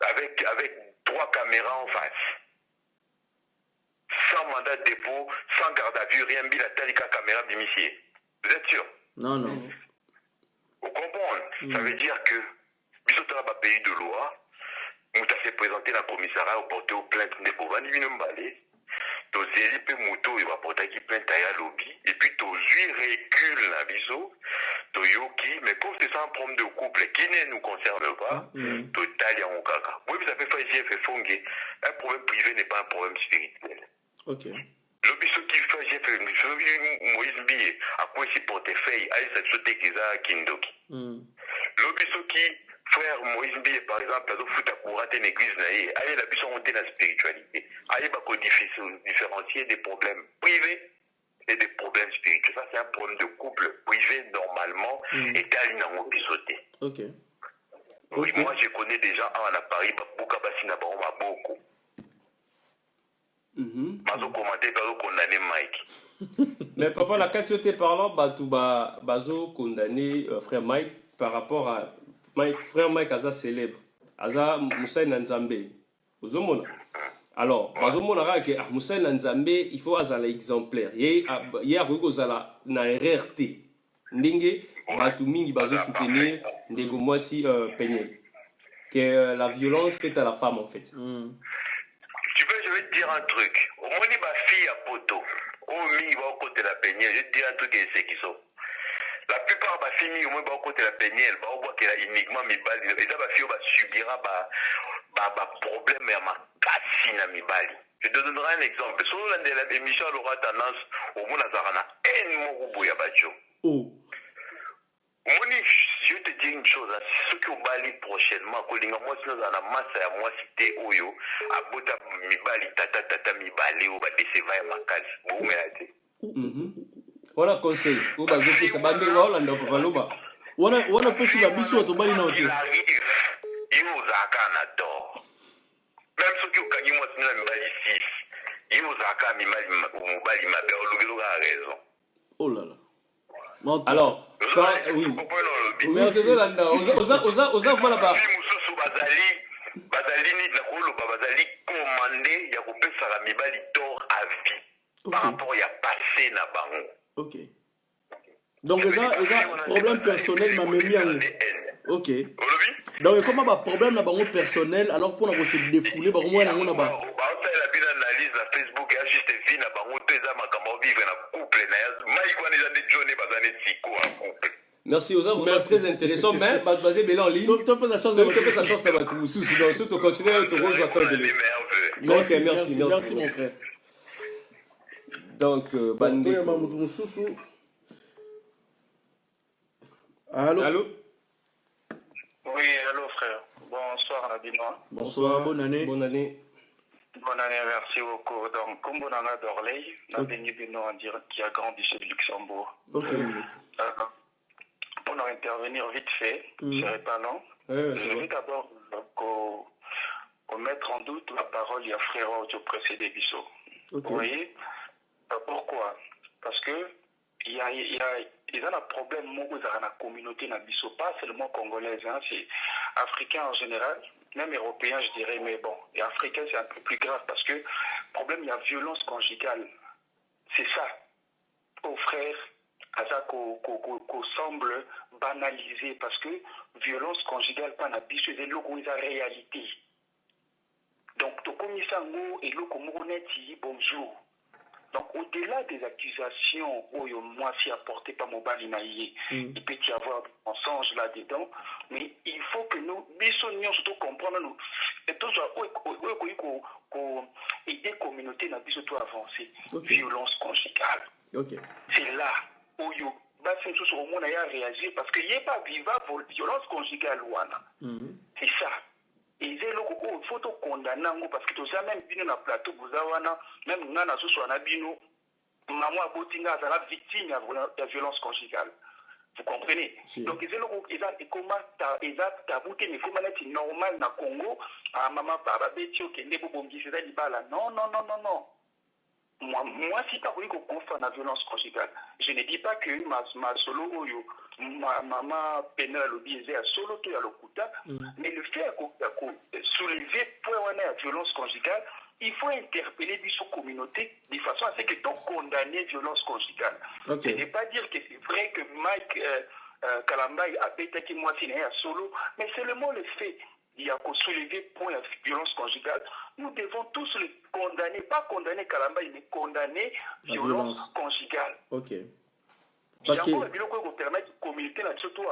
Avec 3 caméras en face. Sans mandat de dépôt, sans garde à vue, rien Mbila Talika caméra d'imitié. Vous êtes sûr?
Non.
Vous comprenez? Ça veut dire que, Bissotara va pays de loi, Mouta s'est présenté dans le commissariat au porté aux plaintes de Bovani Binombalé. Tozeli pe moto il va porter qui plainte à lobby et puis tozui recule la biso toyoki mais comme c'est ça un problème de couple qui ne nous concerne pas total ya okaka oui ça peut faire ici fait fonguer un problème privé n'est pas un problème spirituel.
OK
le biso qui fait j'ai fait Moïse Bié à quoi si portefeuille à cette sauté qui a kindoki le biso qui frère Moïse Bié, par exemple, il faut que une église, il a pu monter la spiritualité. Il faut différencier des problèmes privés et des problèmes spirituels. Ça, c'est un problème de couple privé, normalement, et il n'a pas pu sauter.
OK.
Oui, moi, je connais des gens à Paris, beaucoup. Mazo commenté, bazo condamné Mike.
Mais papa, la question parlant, bazo condamné frère Mike par rapport à Mike, frère Mike Aza célèbre, Aza Moussa Nanzambe. Ozomona. Alors, bazomona que Moussa Nzambe, il faut azala exemplaire. Il y a kozala na RRT. Ndenge batu mingi bazo soutenir ndego mwasi Peniel. Que la violence faite à la femme en fait.
Tu veux, je vais te dire un truc. Au moins, il ma fille à poteau. Au mingi va au côté de la Peniel. Je vais te dire un truc et c'est qui sont. La plupart de ma fille, au moins, va au côté de la Peniel. Va au bois qu'elle a uniquement mis balle. Et là, ma fille va subira problème à ma cassine à mi balle. Je te donnerai un exemple. Sur l'émission, elle aura tendance au moins à Zarana.
Oh.
Moni, je te dis une chose, ceux qui ont bali prochainement, quand moi si nous avons la masse à moi cité Oyo, à bota mi bali tata mi bali ou ba déceva ya makasi. Bon mais ate.
Voilà conseil. Ou ba zo pesa bande wa Hollande papa loba.
Wana pesi ba biso to bali na hotel.
Yo zaka na tort. Même ceux qui ont gagné moi si nous mi bali 6. Yo zaka mi bali mabe olugelo ga raison.
Oh là là.
Alors, quand, oui. Oui, désolé là, oza voilà ba.
Bazali ni na kolo bazali commandé ya kopesa la mibali tort à vie par rapport ya passé na bango.
OK. Donc ça problème personnel m'a mis en OK. Donc comment ba problème na bango personnel alors pour na se défouler ba moi na ngona ba.
Ba la bien analyse na Facebook ya juste vie na bango teza makambo vivre na couple na ya mai kwa neza de Johnny bazane tiko en couple.
Merci aux hommes, c'est très intéressant, mais basé bien en ligne.
Tu peux la chance
de battre le sous, donc si tu continues, tu rejoins ton délai.
Merci mon frère.
Donc, Bandé.
Allô?
Oui, allô frère. Bonsoir Nabinois.
Bonsoir, bonne année.
Bonne année.
Bonne année, merci beaucoup. Donc, comme Bonanga d'Orley, Nabini Bino en direct qui a grandi chez Luxembourg.
Ok.
Pour intervenir vite fait, je ne serai pas long. Je vais d'abord mettre en doute la parole du frère au précédé Bissot. Vous voyez? Pourquoi? Parce que il y a un problème dans la communauté na Bissot, pas seulement congolaise, hein, c'est africain en général, même européen je dirais, mais bon, et africain c'est un peu plus grave parce que le problème, il y a violence conjugale. C'est ça. Aux frères, à ça qu'on semble banaliser parce que violence conjugale, pas na Bissot, c'est la réalité. Donc, to komisango et le komoroneti, bonjour. Donc, au-delà des accusations, moi, si apporté par mon balinaïe, il peut y avoir des mensonges là-dedans, mais il faut que nous, nous surtout comprendre, nous, et toujours, aider la communauté, nous, surtout avancer. Violence conjugale. C'est là où il c'est chose au monde à réagir parce qu'il n'y a pas vivant violence conjugale. C'est ça. Et il faut condamner parce que tu as même vu dans le plateau, même nous avons sur un abino, maman Botinga est la victime de violence conjugale. Vous comprenez? Donc, il y a comment mais comment est normal dans le Congo, maman Baba Betio, qui est né pour non. Moi, si tu as voulu qu'on confronte la violence conjugale, je ne dis pas que ma solo, ma maman Penel disait à solo, tu as le couta, mais le fait de soulever pour la violence conjugale, il faut interpeller la communauté de façon à ce que tu condamnes la violence conjugale. Ce n'est pas dire que c'est vrai que Mike Kalambay a pété qui moi c'est à solo, mais c'est le mot le fait. Il y a qu'à soulever pour la violence conjugale. Nous devons tous le condamner, pas condamner Kalambay, mais condamner la violence conjugale. Parce que vous permettre de communauté surtout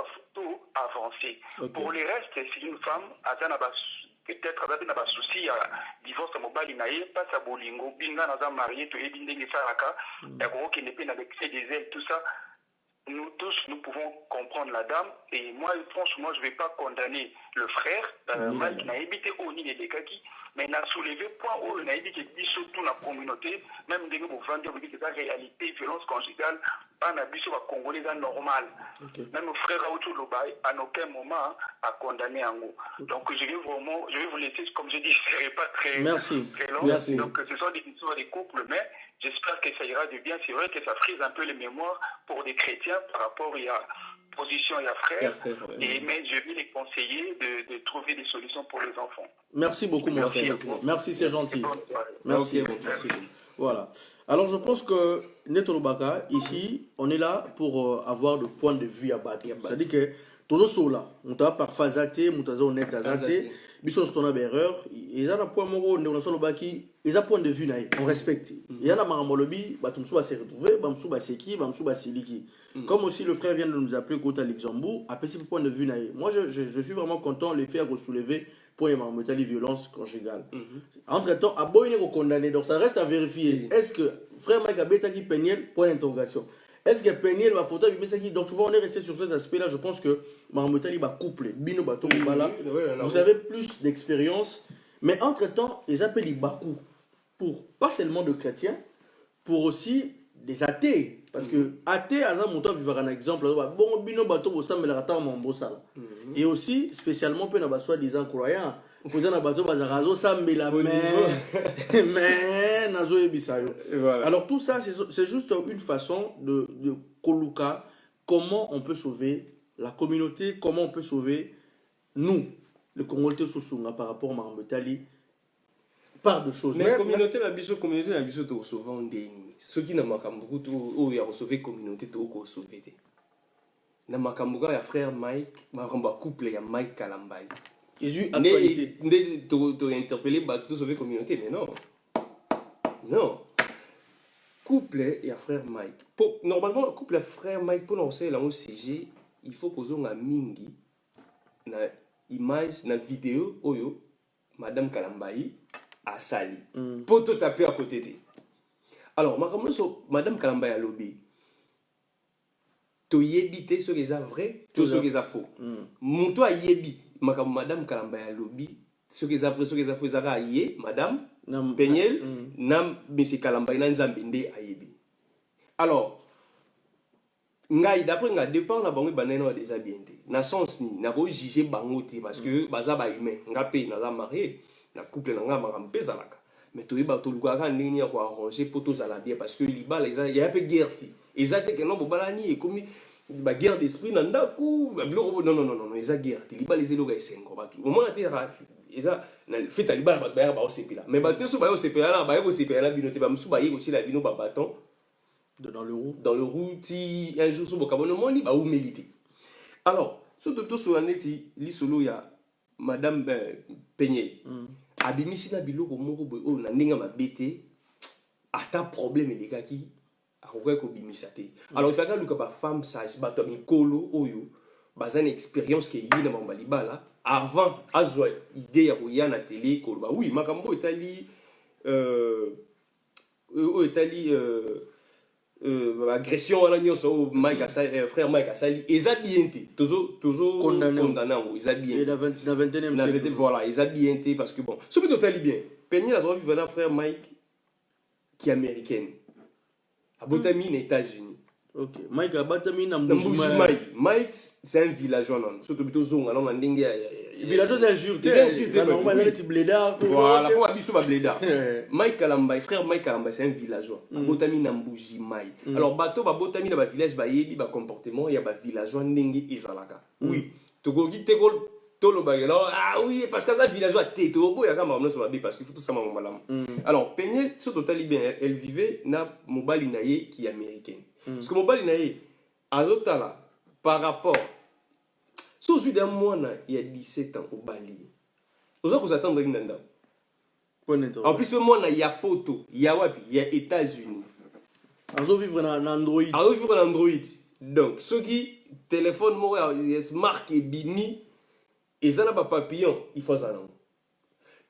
avancer. Pour le reste, c'est une femme, peut-être avec un souci à divorce mobile naïe, pas sa bolingo, binga naza marié, tu es bindé saraka, il y a gros qui n'est pas avec ses des ailes, tout ça. Nous tous, nous pouvons comprendre la dame. Et moi, franchement, je ne vais pas condamner le frère. Mike n'a évité au ni les Kaki, mais n'a soulevé point où il a dit que surtout la communauté, même des gens qui ont dit que la réalité, violence conjugale, pas un abus sur la Congolais normal. Même le frère Raoult Lobaï, à aucun moment, a condamné un mot. Donc, je vais vous laisser, comme je dis, je ne serai pas très long.
Merci.
Donc, ce sont des histoires des couples, mais j'espère que ça ira de bien. C'est vrai que ça frise un peu les mémoires pour des chrétiens par rapport
disposition et à frère. Mais je vais les conseiller de trouver des solutions pour les enfants.
Merci beaucoup, mon frère. Merci, c'est gentil. Merci. Voilà. Alors, je pense que Netorobaka, ici, on est là pour avoir le point de vue à battre. C'est-à-dire que tous ceux là, on t'a parfois zaté, on t'a honnête à zaté, bisous sur ton erreur. Il y a un point moro, on est sur le baki, il y a un point de vue naïf, on respecte. Il y a un maramolobi, batumsou va se retrouver, bamsou va seki, bamsou va siliki. Comme aussi le frère vient de nous appeler côté Luxembourg, après ce point de vue naïf. Moi, je suis vraiment content le fait à soulever pour les marmontales violence conjugale. Entre-temps, à Boyne est condamné, donc ça reste à vérifier. Est-ce que frère Mike Abeta qui Peniel, point d'interrogation. Est-ce que Peniel va faute donc tu vois, on est resté sur cet aspect-là. Je pense que marmontale va coupler. Bino Bato Bala, vous avez plus d'expérience, mais entre-temps, ils appellent les Bakou pour pas seulement de chrétiens, pour aussi des athées. Parce que athée, à un montant, vivre un exemple. Bon, bino bateau, vous savez, mais la rata, mon et aussi, spécialement, peu n'a soi-disant croyants. Vous avez un bateau, vous avez ça, mais la mais, nazo et bisayo. Alors, tout ça, c'est juste une façon de coloca comment on peut sauver la communauté, comment on peut sauver nous, le communauté Sousounga, par rapport à Marambetali. Part de choses.
Mais la communauté, la biso, tu souvent des ceux qui n'ont pas beaucoup de ils ont sauvé communauté, tu as sauvé. Na makambuga ya frère Mike, maramba couple ya Mike Kalambay.
Ils ont actualité.
Tu interpellé bah tu sauver communauté, mais non. Non. Couple ya frère Mike. Normalement couple ya frère Mike pour lancer là au sujet, il faut qu'on ait mingi na image na vidéo oyo madame Kalambay à Sali. Pour tout taper à côté de. Alors, madame Kalambay a lobby. Tu yébité ce qui est vrai, tout ce qui est faux. Mon toi yébi, madame Kalambay a lobby, ce qui est vrai, ce qui est faux, zara yé, madame Peniel, nam monsieur Kalambay nan zambinde a yébi. Alors, ngai d'après nga dépend la banque banane déjà bien té. Na sens ni, na ko juger bangote parce que baza ba humain, nga pe na za marié. Na couple na nga marampe zalaka mais to iba to lukaka ndeni ya ko arranger poto zala bien parce que liba les il y a un peu guerre ti ezate que non bobalani et comme ba guerre d'esprit na ndaku non eza guerre ti liba les eloga esengo batu au moins te eza na fait liba ba ba o sepela mais ba teso ba o sepela na ba ko sepela na binote ba msu ba yeko ti la bino ba bâton
dans le roue
ti un jour so bokabono moni ba ou militer alors ce to so aneti li solo ya madame Peigné abimisi na biloko moko boy o na ndinga mabete ata problème les gars qui akoka ko bimisa te alors il faut que ba femme sage ba to mikolo oyo bazana expérience ke yina mamba libala avant azwa idée ya ko yana télé ko ba oui makambo etali agression à l'agneau sur Mike frère Mike Asali ils a bien été toujours condamné ils a bien
la 21e siècle
voilà ils a bien été parce que bon ce que total bien Penny la vie venant frère Mike qui est américaine à Botami aux États-Unis
ok Mike à Botami na
Mike c'est un villageois non surtout plutôt zone alors on ndenge
villageois c'est normal les petits blédards
voilà pour abisso ba blédard Mike Kalambay frère Mike Kalambay c'est un villageois Botami na Mbuji Mai alors bato ba Botami na ba village ba yebi ba comportement ya ba villageois ndenge ezalaka oui to go ki te go tolo ba ah oui parce que ça villageois te to bo ya ka mamno so ba parce qu'il faut tout ça maman malam alors Peniel ce total bien elle vivait na mobali naye qui est américaine parce que mobali naye azotala par rapport sous d'un mois il y a 17 ans au Bali. Vous attendez Nanda. En plus moi il y a poto, il y a wapi, il y a États-Unis.
Azo vivre en Android.
Azo vivre en Android. Donc ceux qui téléphone moi smart et bini et ça n'a pas papillon, il faut ça non.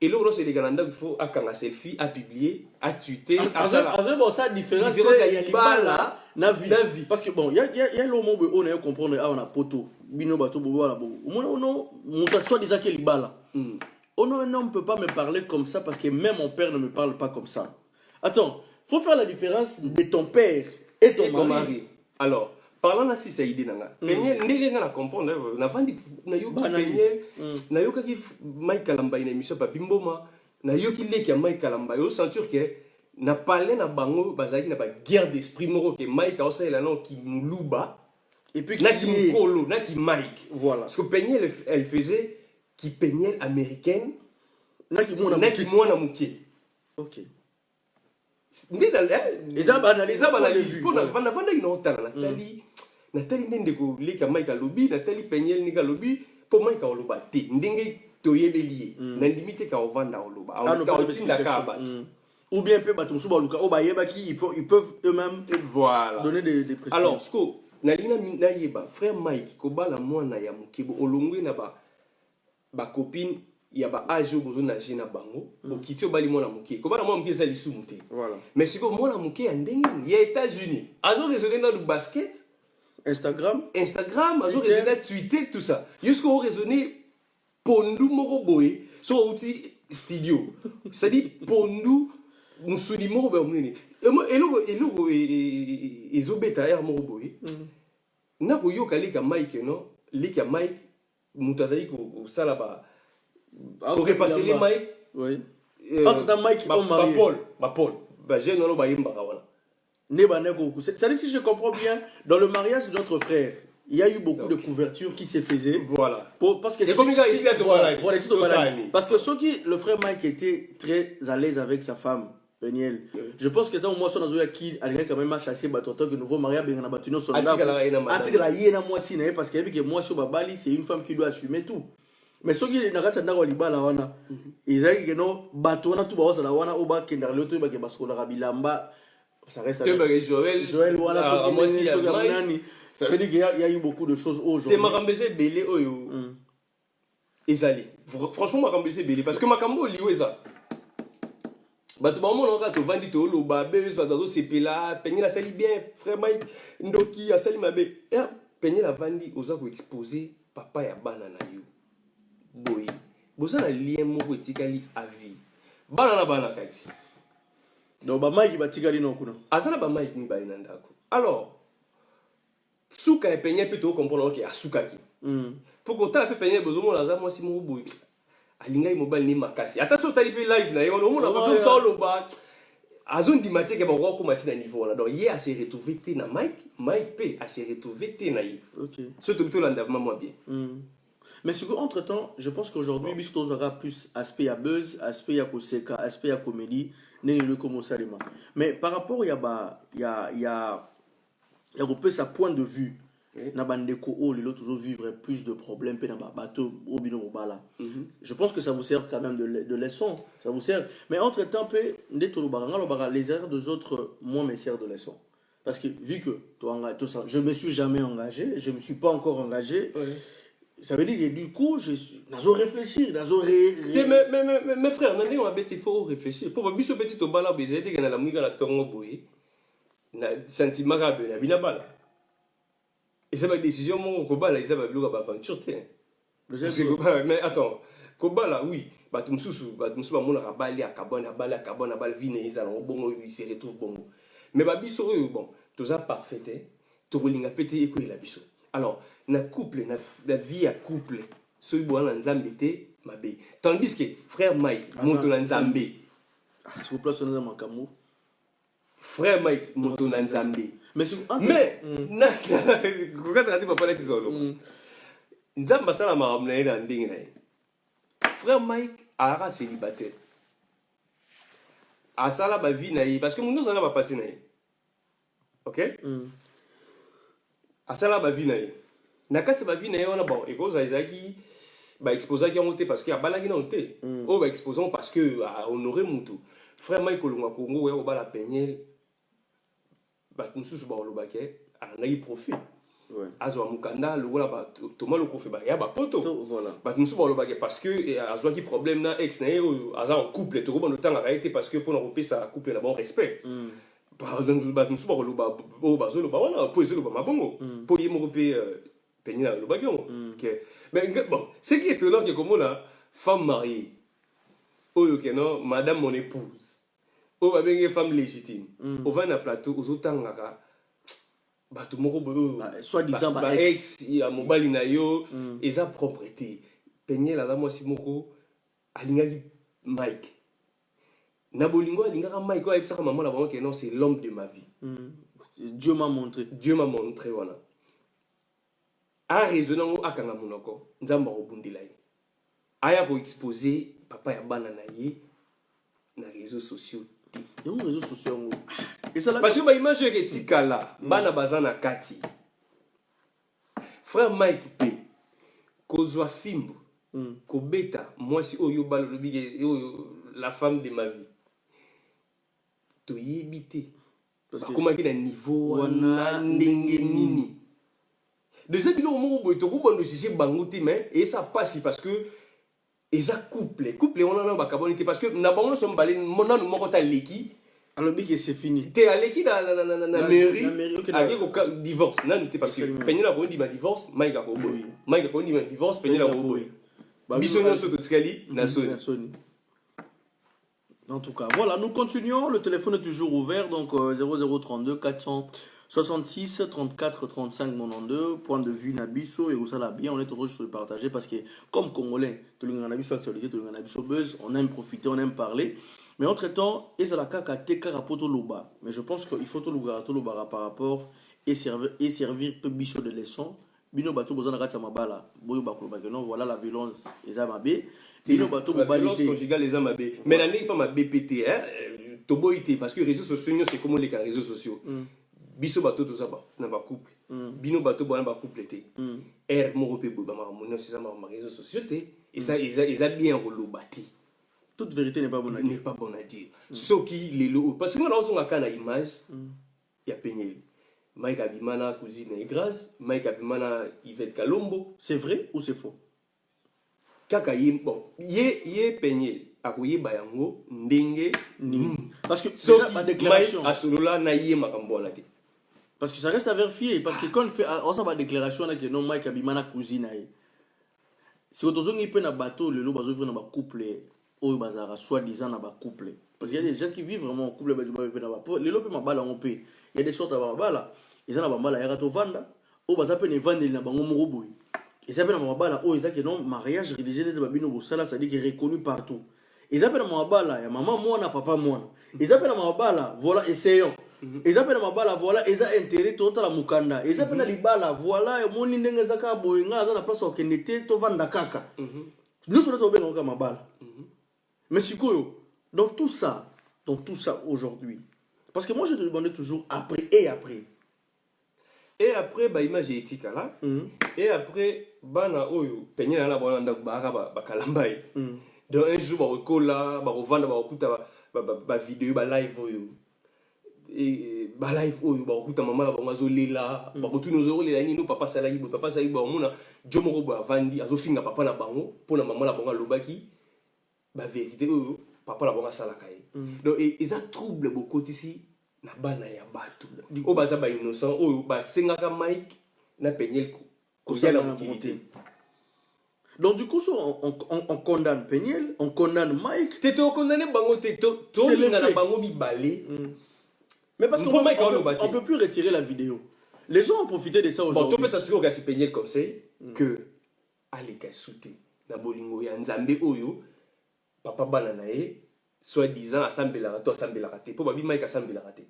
Et là c'est les Canada il faut à un selfie à publier, à tweeter, à ça.
Bon ça différence il y a libala na vie parce que bon il y a le moment où on est comprendre ah on a poto bino bato bobo la bobo non mon soit disant que libala oh non on ne peut pas me parler comme ça parce que même mon père ne me parle pas comme ça attends faut faire la différence de ton père et ton mari
alors parlant si ça idée nanga Peniel ndenge nga na comprendre na vandi na yoki Peniel na yoki Mike Kalambay na émission Papimboma na yoki leki ya Mike Kalambay au sentir que na parlé na bango bazaki na ba guerre d'esprit moko que Mike a osé la non qui muluba
Et puis
Naki Mukolo, Naki Mike.
Voilà.
Parce que Peniel, elle faisait qui Peniel américaine.
Naki
Mwana Muke.
Ok.
Ndé dans
les analyses
pour vanda ina otala Nathalie ndeko leka Mike alobi Nathalie Peniel nika lobi pour Mike oloba te ndenge toyebeli na limite ka ovanda oloba otinda ka bato
ou bien peut bato musuba luka o ba yeba qui ils peuvent eux-mêmes
voilà
donner des précisions.
Alors sko na lina na yeba frère Mike ko bala mwana ya mukebo olongwe na ba copine il y a un âge où vous avez un bango qui tient bali mona muke ko bana mona muke za lisumu te
voilà
mais si ko mona muke ya ndenge il y a États-Unis azo raisonner dans le basket Instagram azo raisonner Twitter tout ça jusqu'au raisonner pondu moko boy so outi studio ça dit pondu musudi moko ba munene eloko ezobeta ya moko boy na ko yoka lika Mike non lika Mike mutazali ko sala ba pour repasser les Mike.
Oui. Mike
Paul. J'ai non ba yimba wala.
Ça dit si je comprends bien dans le mariage de notre frère, il y a eu beaucoup de couverture qui se faisaient.
Voilà.
Parce que parce que ceux qui le frère Mike était très à l'aise avec sa femme Peniel. Je pense que ça moi son azoya qui allait quand même chasser batoto que nouveau mariage ben na batuno son là. Atikala yena moi si na parce que moi sur babali c'est une femme qui doit assumer tout. Mais ceux qui n'ont pas de libala wana ils ont que non bateau na tout ba ça la wana oba kenda le tout ba ke basko la bilamba ça reste avec Joël voilà moi si ça veut dire qu'il y a eu beaucoup de choses aujourd'hui.
Te makambese belé oyo ezali franchement makambese belé parce que makambo liweza bato ba mona ka to vandi to lo ba bes ba to sepela Peniel la sali bien frère Mike ndoki asali mabe Peniel la vandi oza ko exposer papa ya bana na yo boy boza na lien moko etikali à vie bana kati
donc ba Mike batikali no kuna
azana ba Mike ni ba inandako alors suka Peniel peut to comprendre que asuka ki pour que ta Peniel bozo mo laza moi si mo boy alingai mobile ni makasi attention tali pe live na yo on a pas solo ba azon di maté ke ba ko matina niveau là donc hier a se retrouvé na Mike P a se retrouvé na yi
OK
surtout plutôt l'endemain moi bien.
Mais ce entre temps, je pense qu'aujourd'hui, puisque on aura plus aspect à buzz, aspect à koseka, aspect à comédie, n'est le comme ça. Mais par rapport, il y a repris sa point de vue. Na bandeko o lelo toujours vivre plus de problèmes pe na bateau au bino mobala. Je pense que ça vous sert quand même de leçon, ça vous sert. Mais entre temps pe ndetolo baranga les erreurs des autres moi me sert de leçon. Parce que vu que je me suis jamais engagé, je me suis pas encore engagé. Ça veut dire que du coup, je suis dans réfléchir, dans
mais frère, on a bête il faut réfléchir. Pour biso petit au bala baiser que na la musique na tongo boy. Na sentiment ka be na bina bala. Et ça va décision mon ko bala, ça va bloquer ba aventure te. Mais attends, ko bala oui, ba tumsusu ba mona ka bali akabona bala vine izala bongo il se retrouve bongo. Mais ba biso bon, tout ça parfait to linga pété et ko la biso. Alors, na couple, na vie à couple, celui qui est nzambe te mabe. Tandis que frère Mike, moto na nzambe.
S'il vous plaît, c'est un makamo.
Frère Mike, moto na nzambe. Mais, na, quand tu as dit papa là solo. Nzamba sala maram na ina ndingi na. Frère Mike ara célibataire. Asala ba vie na yi parce que mon ça va passer na yi. OK? Asala ba vie na ye na kati ba vie na ye wana bon ekoza ezaki ba exposer ki ngote parce que abalaki na onte o ba exposons parce que a honorer mutu frère Mike Kolonga Congo we obala Peniel ba mususu ba olobake ana yi profit azwa mukanda le wala ba toma le kofe ba ya ba poto
voilà
ba mususu ba olobake parce que azwa ki problème na ex na ye aza en couple to ko bon temps arrêté parce que pour na repé sa couple na bon respect pardon ba mususu ba oloba o ba zolo ba wana po ezolo ba mabongo po yemo repé Peniel le bagion mais bon ce qui est étonnant que comme on femme mariée oyo que non madame mon épouse o ba bengue femme légitime au va na plateau aux otangaka ba to moko boyo
soit disant
ba ex ya mobali na yo eza propreté Peniel ala moi si moko alingaki Mike na bolingo alingaka Mike ko ayebisaka maman na bango que non c'est l'homme de ma vie.
Dieu m'a montré
voilà. a raisonné ngo akanga munoko nzamba obundila ye aya ko exposer papa ya bana na ye na réseaux sociaux
les réseaux sociaux
parce que ba image que tikala bana bazana kati frère Mike P kozwa fimbo kobeta moi si oyo balobike la femme de ma vie to yebité parce que comment qu'il a niveau wana ndenge nini de ce bilo mo boy to ko bondo chiche bangote mais et ça passe parce que eza couple on en a ba kabonité parce que na bango so mbale mona no moko ta leki
alors que c'est fini
te aleki na mairie avec au divorce nan te parce que penyela ko ndi ma divorce maika ko boy maika ko ndi ma divorce penyela ko boy bisonyo so to tikali na soni.
En tout cas, voilà, nous continuons. Le téléphone est toujours ouvert. Donc, 0032 466 34 35 92. Point de vue Nabiso et Oussala bien. On est heureux de le partager parce que, comme Congolais, tout le monde a Nabiso actualité, tout le monde a Nabiso buzz. On aime profiter, on aime parler. Mais entre-temps, et ça la kakate karapoto loba. Mais je pense qu'il faut tout le loba par rapport et servir peu biso de leçon. Bino bato bozana kati mabala. Boyo bakolo bakeno. Voilà la violence. Les amabé.
La violence conjugale les amabé. Mais l'année pas ma BPT. Toboité parce que les réseaux sociaux c'est comme les réseaux sociaux. Biso bato tout ça na ba couple. Bino bato bona ba couple té. Mo repé bo ba ma c'est ça ma réseaux sociaux té. Et ça ils a bien relobati.
Toute vérité n'est pas bonne à dire.
N'est pas bonne à dire. Ce qui les lo parce que là on a kana image. Il y a peigné. Mike Abimana cousine et grâce, Mike Abimana Yvette Kalombo.
C'est vrai ou c'est faux?
Kaka bon, yé peigné akoye bayango ndenge nini.
Parce que déjà ma déclaration
asolola na yé makambo la té.
Parce que ça reste à vérifier parce que quand on fait on ma déclaration là que non Mike Abimana cousine ay. Si on tozongi pe na bateau le lo bazo vivre na ba couple o bazara soi-disant na ba couple. Parce qu'il y a des gens qui vivent vraiment en couple avec des gens les lo pe mabala on peut. Il y a des sortes de mabala. Ils ont la bambala ya to vanda o baza pe ne vendre na bango moko boy. Ils appellent la mabala o ils que non mariage rédigé de babino bosala ça dit qu'il est reconnu partout. Ils appellent la mabala ya maman moi na papa moi. Ils appellent la mabala voilà essayons. Ils appellent la mabala voilà ils ont intérêt tout la mukanda. Ils appellent la libala voilà moni ndenge zaka boy nga za na place au kenete to vanda kaka. Nous sommes tombés dans mabala. Mais sikoyo dans tout ça aujourd'hui parce que moi je te demandais toujours après et après.
Et après, bah, image éthique là. Et après, bana oyo, peigné na bona nda bara ba kalambai. Donc un jour, ba rekola, ba revendre, ba okuta ba vidéo, ba live oyo. Et ba live oyo, ba okuta maman la ba ngazolela, ba kotu no zoro lela ni no papa sala yibo, papa sala yibo mona jomoro ba vandi, azo finga papa na bango, pona maman la bonga lobaki, ba vérité oyo, papa la bonga sala kai. Donc ils a trouble beaucoup ici. Na bana ya batu o baza ba innocent o ba sengaka Mike na Peniel ko la mobilité.
Donc du coup on condamne Peniel, on condamne Mike.
Te to condamner bango te to linga na bango bi balé.
Mais parce qu'on peut plus retirer la vidéo. Les gens ont profité de ça aujourd'hui.
Bon, tu peux s'assurer que c'est Peniel conseil que allez ka souté na bolingo ya Nzambe oyo papa bana na ye soi-disant assemblée to assemblée raté pour babi Mike assemblée raté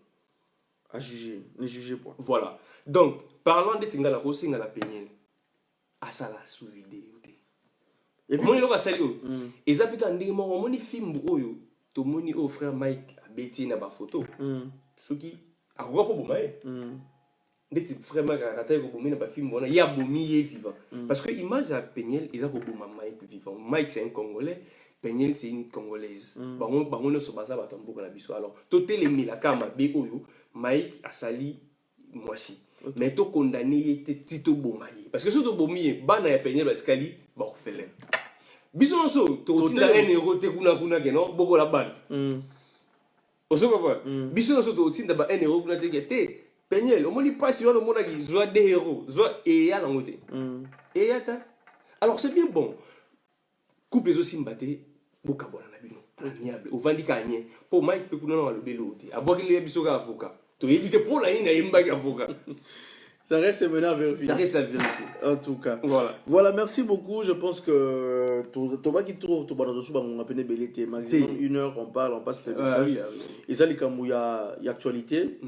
à juger ne jugez pas.
Voilà donc parlant de tingala ko singala Peniel asala sous vidéo té et puis moi loka sali o ezapika ndenge mo moni film oyo to moni o frère Mike abeti na ba photo soki akoko po bomae ndeti frère Mike akata ko bomina ba film bona ya bomi vivant parce que image à Peniel eza ko boma Mike vivant. Mike c'est un Congolais, Peniel c'est une Congolaise. Bango no so baza ba tamboka na biso. Alors to telemila kama be oyo Mike asali mwasi. Mais to condamné yete tito bomaye parce que surtout bomiye bana ya Peniel batikali ba orphelin. Biso so to tinda un euro te kuna ke no bobo la bana. Osoko quoi? Biso so to tinda ba un euro kuna te ke Peniel au moni pas sur le monde qui joue des héros, joue et ya langote. Et ya ta. Alors c'est bien bon. Couple aussi mbaté bokabona na bino. Amiable. Au vandi kanye. Pour Mike pe kuna na lo belote. Abokile biso ka avocat. To éviter pour la ina yemba ka avocat.
Ça reste maintenant à vérifier.
Ça reste à vérifier.
En tout cas.
Voilà,
merci beaucoup. Je pense que Thomas qui trouve tout bas on appelle belleté maximum 1 heure on parle, on passe le message. Et ça les il y a actualité.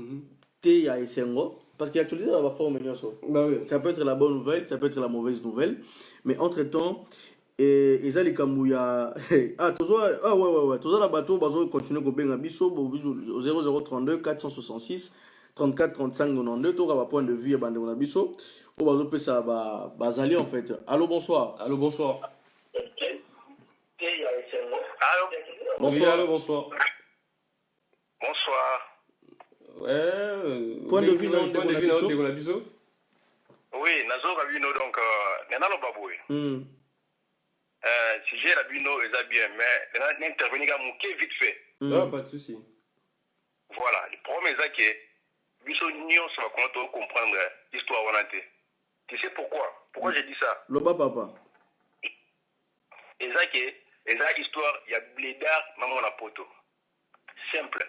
Il y a Essengo Parce qu'il y a actualité dans la forme,
bah oui.
Ça peut être la bonne nouvelle, ça peut être la mauvaise nouvelle. Mais entre-temps, et ça, les Kamouya. Ah, ouais. Tout ça, la bateau, bateau, continue à bien biso, au 0032 466 34 35 92. Tout le point de vue, bande de biso. Au bateau, peut ça, bazali en fait. Allô, bonsoir.
Allô, bonsoir.
Allô?
Bonsoir. Oui, allô, bonsoir.
Bonsoir.
Ouais.
Point de vue, non,
de la biso.
Oui, Nazo Rabino, donc, Nenalo Baboué. Si j'ai Rabino, ils a bien, mais n'intervenir à Mouké vite fait.
Ah, pas de souci.
Voilà, le problème est que Biso Nyon, ça va comprendre l'histoire orientée. Tu sais pourquoi? Pourquoi j'ai dit ça?
Le papa.
Et ça, histoire, il y a Blédard, maman on a poteau. Simple.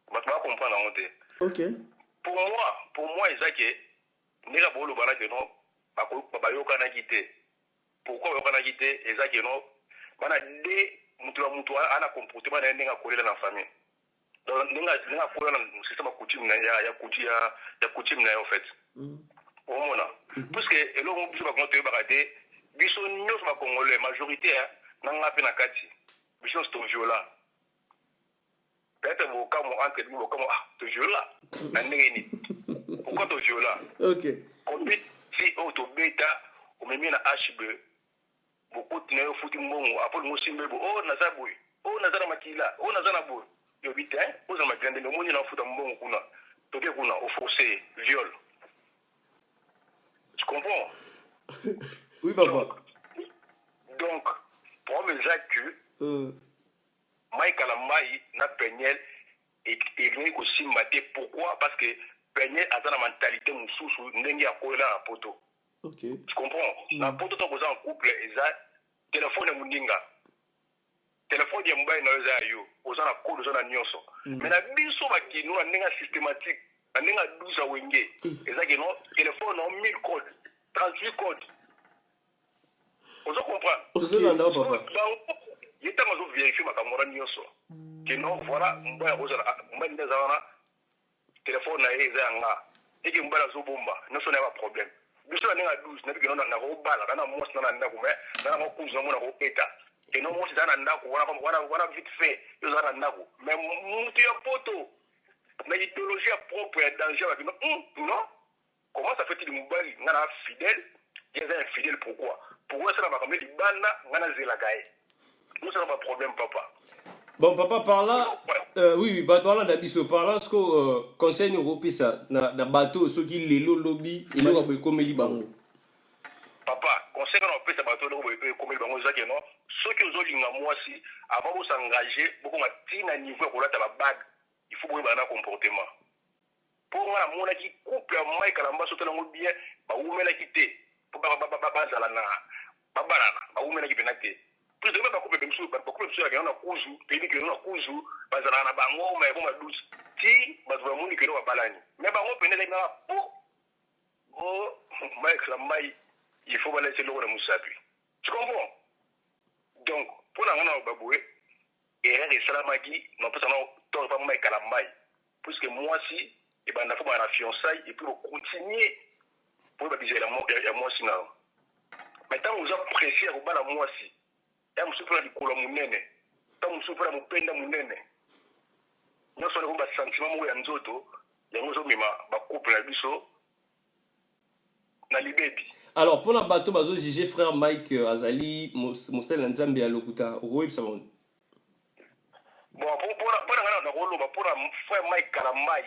Tu vas comprendre en honte.
Ok.
Pour moi, c'est ça que Nera Bolo Bana que non, Babayoka n'a quitté. Pourquoi Babayoka n'a quitté? Et ça que non, Bana dé, Moutoua, a comportement d'un n'enga collé dans la famille. Donc, n'enga collé dans le système coutume, il y a coutume en fait. Au moment parce que, et là, on peut pas compter baraté, Biso Nyon, c'est ma Congolais, majorité, n'a pas na kati. Biso, c'est un viola. Peut-être que quand on entre, on va te viola. Pourquoi te viola?
Ok.
Si on te bêta, on met na HB, beaucoup de néo foutu mon, après le moussimbe, oh Nazaboui, oh Nazara Makila, oh Nazara Boui. Yo vite, hein, vous en mettez le monde dans foutu mon kuna. Toke kuna, au forcé, viol. Tu comprends?
Oui, papa.
Donc, pour me dire que Mike Kalamai n'a Peniel et venu aussi maté. Pourquoi? Parce que Peniel a une mentalité moussou, n'est à quoi là à poto.
Ok.
Tu comprends? La poto, tu as un couple, et ça, téléphone est mouninga. Téléphone est moubaï na yo, aux en a code, aux en a nyonso. Mais la biso qui nous a n'est systématique, a n'est à 12 à wenge. Et ça, que non, téléphone a 1000 codes, 38 codes. Vous comprenez?
Papa.
Il est temps de vérifier ma caméra nyonso. Que non, voilà, moubaï aux en a téléphone na ezanga et que mbala zo bomba non ce n'est pas problème biso na nga 12 na bikino na ko bala na mo na ndako mais na mo kuzo mo na ko peta et non mo na ndako wana vite fait yo za ndako mais mutu ya poto na idéologie propre ya danger ba non comment ça fait-il mbali ngana fidèle il est infidèle pourquoi ça va comme libana ngana zela gaé nous ça pas problème papa.
Bon, papa, par là, oui, par là, d'Abisso, par là, ce que conseil européen, ça, na bateau, ceux qui les lobby, et nous, on va comme les bango.
Papa, conseil européen, ça bateau, comme les bango, ça, non, ceux qui ont dit, moi, si, avant de s'engager, beaucoup de à niveau, pour la bague, il faut avoir un comportement. Pour moi, mon qui couple, moi, et Kalamba, sauter le bien, bah, où me la quitter, pour bazalana, bah, où me la quitter. Plus de même, beaucoup de choses, beaucoup de choses, il y a un cousu, pays qui ont un cousu, bazalana, bango, mais bon, ma douce, si, bazalana, qui ont un balani. Mais bango, pénètre, oh, Mike, la maille, il faut laisser l'eau de Moussapi. Tu comprends? Donc, pour la rendre au baboué, et Salamagi, non pas seulement, toi, pas Mike à la maille. Puisque moi, si, et ben, il faut la fiançaille, et puis continuer pour baptiser la mort, et moi, si, non. Maintenant, vous appréciez au bas la moi, si. Ya musupura likolo munene ta musupura mupenda munene nyoso le komba sentiment mo ya nzoto ya ngozo mima ba couple na biso na libebi.
Alors pour la bateau bazo juger frère Mike Azali Mostel Nzambe ya lokuta roib sabon.
Bon pour na koloba pour frère Mike Kalamai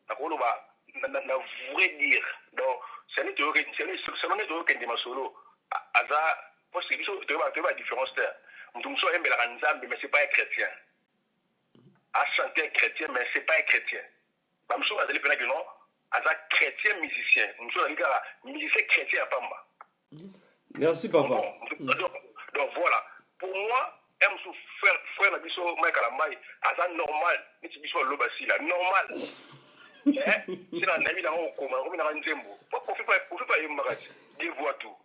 na koloba na vrai dire donc c'est ne to que de masolo aza parce que tu vois la différence là. Nous sommes un Nzambe, mais ce n'est pas un chrétien. À chanter un chrétien, mais ce n'est pas un chrétien. Nous sommes un chrétien musicien. Nous sommes un musicien chrétien à Pamba.
Merci, papa.
Donc voilà. Pour moi, frère Nabiso Mike Kalamai, c'est normal. Nabiso Lobasi, normal. C'est un ami dans mon coma, comme dans un zembo. Pourquoi on ne fait pas un magazine? Dieu voit tout.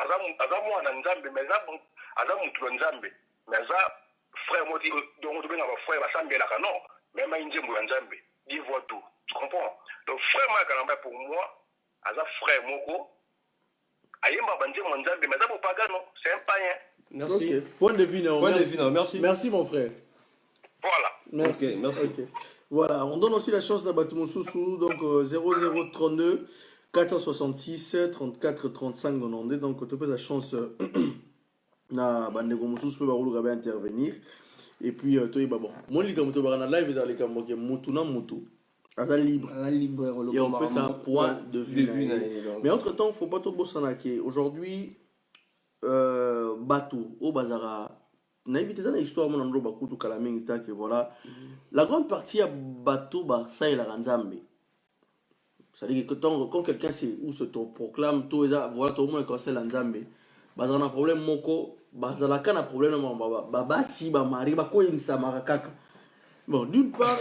Azamu ananzambe mezamu azamu tuanzambe meza frère moti donc on doit avoir frère ensemble là non même un nzembo nzambe il voit tout
Tu comprends? Donc, frère Makalamba, pour moi, Aza frère Moko, Ayemba Bandi Monzambe, mais d'abord pas non, c'est un païen.
Merci.
Okay. Point de vue, non.
Merci.
Merci, mon frère.
Voilà.
Merci.
Okay, merci.
Okay. Voilà, on donne aussi la chance à Batumoussou, donc 0032 466 34 35 92. Donc, tu peux la chance na Bandego Moussou peut va intervenir. Et puis, tu es bon. Moi, je suis en live, je suis en Moutou na Moutou. À libre. Et on peut ça point de vue. Mais entre-temps, il ne faut pas tout bosser. Aujourd'hui, Batou, au Bazara, na histoire mon endroit bakutu kalamingi que voilà la grande partie à bateau ça est la ranzambe, c'est à dire que quand quelqu'un sait où se proclame tout ça voilà tout le monde commence la nzambe bazana problème moko bazala kana problème baba si ba mari ba ko imsa marakaka bon d'une part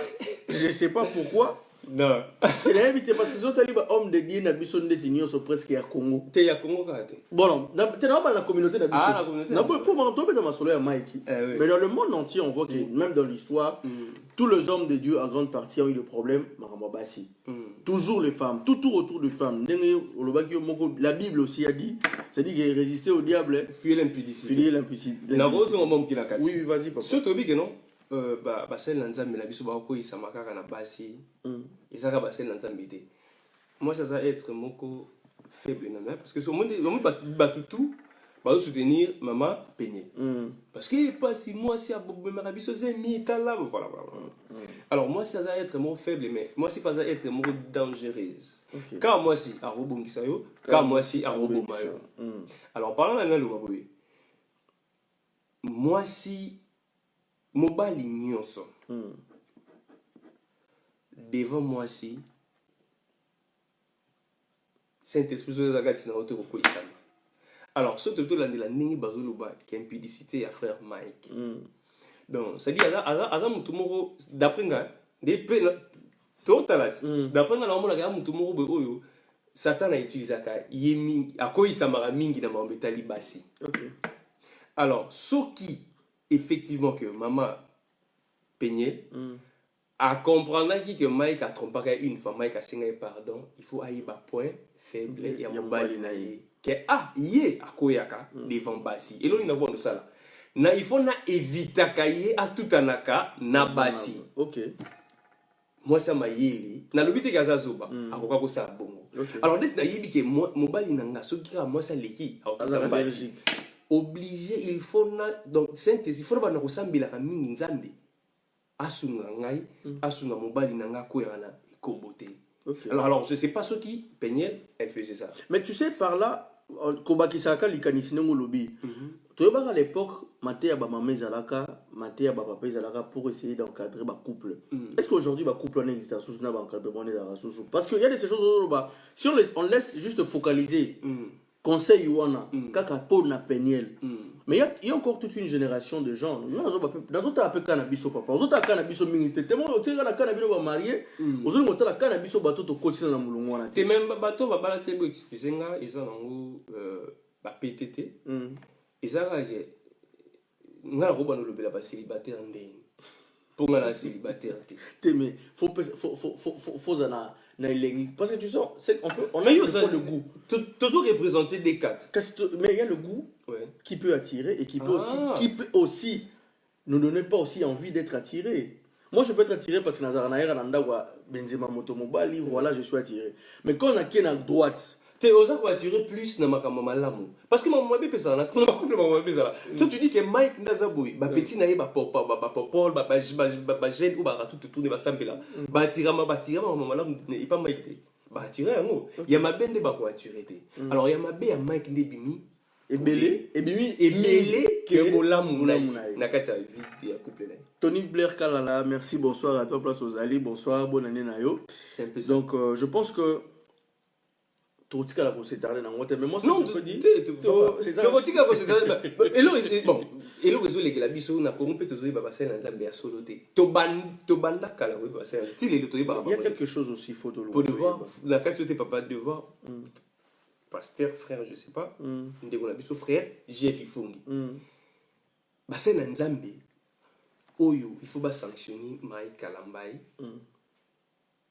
je sais pas pourquoi.
Non.
Tu l'as invité parce que les hommes de Dieu n'ont pas de sont presque à Congo.
Tu es à Congo quand tu es.
Bon, tu n'as pas la communauté d'habitude.
Ah, la communauté.
Pour m'entendre dans ma soleil Mike. Mais dans le monde entier, on voit que même dans l'histoire, tous les hommes de Dieu, en grande partie, ont eu des problèmes. Toujours les femmes, tout autour des femmes. La Bible aussi a dit, c'est-à-dire qu'il résister au diable.
Fuyer l'impudicité.
Fuyer l'impudicité. Oui, vas-y, papa.
Surtout que non. Basel Nzambe la biso ba ko isamaka na basi isaka basel Nzambe te moi ça va être moko faible nana parce que au monde tout ba soutenir maman Peigné parce que pas si moi si abobe ma biso zemi tala voilà. Alors moi ça va être mon faible mais moi si pas ça être mon dangereuse car moi si a robongisa yo car moi si a robomayo alors parlant là le baboy moi si mobali nyonso devant moi si Saint-Esprit de la gati na auto ko isama alors ce tout la ndingi bazuluba qui impudicité à frère Mike donc ça dit aza mutu moko d'après nga des pe total d'après nga na mona ga mutu moko be oyo Satan a utilisé ka yemi akoisama mingi na mambeta libasi. Alors ce qui effectivement que maman Peigné a comprendre que Mike a trompé une fois Mike a signé pardon il faut aller bas point faible et à mobali na ye que yé akoyaka devant basi et là il n'a pas de ça là na il faut na éviter kaye à tout anaka na basi moi ça m'a yeli na lobité kaza zoba akoka ko sa bongo alors dès na yebi que mobali na nga soki ka moi ça leki à Belgique obligé il faut donc synthèse il faut ba na kosambela ka mingi nzambe asunga ngai asunga mobali na nga ko yana ikobote. Alors je sais pas ce qui Peigné elle faisait ça
mais tu sais par là kobaki saka likanisi ngo lobi to ba à l'époque maté ba maman zalaka maté ba papa zalaka pour essayer d'encadrer ba couple est-ce qu'aujourd'hui ba couple on existe sous na ba encadrement des sous parce que il y a des choses si on laisse juste focaliser conseil wana kaka po na Peigné mais il y a encore toute une génération de gens dans autres appels cannabis au papa autres cannabis au minité tellement tu sais la cannabis va marier aux autres monter la cannabis au bateau to coaching na mulungu wana
te même bateau va bala te bo excuser nga ils ont ba PTT ezaka ke nga roba no lobela ba célibataire ndenge pour nga la célibataire
te mais faut na elengi parce que tu sais on a eu le goût
toujours représenter des quatre
mais il y a le goût qui peut attirer et qui peut aussi nous donner pas aussi envie d'être attiré. Moi je peux être attiré parce que nazaranaera nanda wa Benzema motomobali voilà je suis attiré mais quand on a qui à droite
t'es osé pour attirer plus na makambo malamu parce que maman bébé ça na couple maman bébé ça toi tu dis que Mike Nazaboui ba petit na ba papa ba jeune ou ba tout ne ba sambela ba attirer maman malamu il pas Mike te ba attirer ngo ya mabende ba ko attirer te alors ya mabe ya Mike ndebimi
ebele
que molamu na kati ya vie ya couple na
Tony Blair Kalala merci bonsoir à toi place aux Ali bonsoir bonne année na yo donc je pense que tout ce qu'on s'est tardé dans mais moi
non je peux dire et le réseau les biso na corrompu tous les baba c'est nzambe ya solo te to banda kala oui baba c'est il y
a quelque chose aussi faut de
pour devoir la capacité papa devoir pasteur frère je sais pas ndeko na biso frère JF Ifungi ba c'est nzambe oyo il faut ba sanctionner Mike Kalambai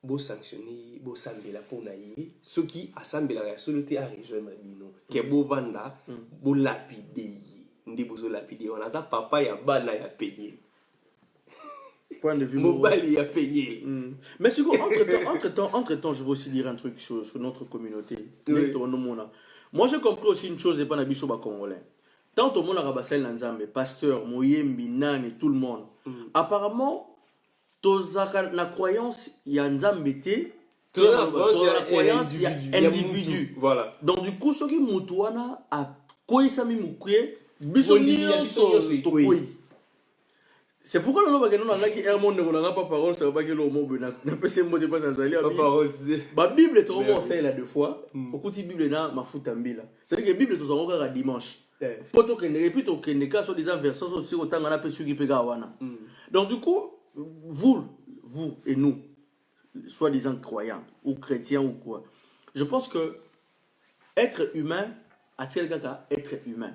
beau sanctionner beau sambela pour naïe ceux qui assemblent la soluté à rejoindre mabino que beau vanda beau lapider ndi bozo lapider on a ça papa ya bana ya peigné
point de vue
mobile ya peigné
mais si entre temps je veux aussi dire un truc sur notre communauté. Oui. Moi j'ai compris aussi une chose et pas na biso ba congolais tant au monde arabasel na nzambe pasteur moyembi nani tout le monde apparemment tozaka na croyance ya nzambe te la croyance ya individu
voilà
donc du coup soki mutu wana a koisami mukuye biso nyonso tokoyi. C'est pourquoi le nom va gagner qui Hermon ne n'a pas parole, ça va pas que le mot n'a pas ces mots de pas dans la
parole.
La Bible est au moins ça là deux fois. Beaucoup de Bible là ma fout ambila. C'est que la Bible tous encore à dimanche. Poto que ne répète que ne cas sur des versets aussi autant on a peu sur qui pega wana. Donc du coup vous et nous soi-disant croyants ou chrétiens ou quoi. Je pense que être humain a-t-il qu'à être humain.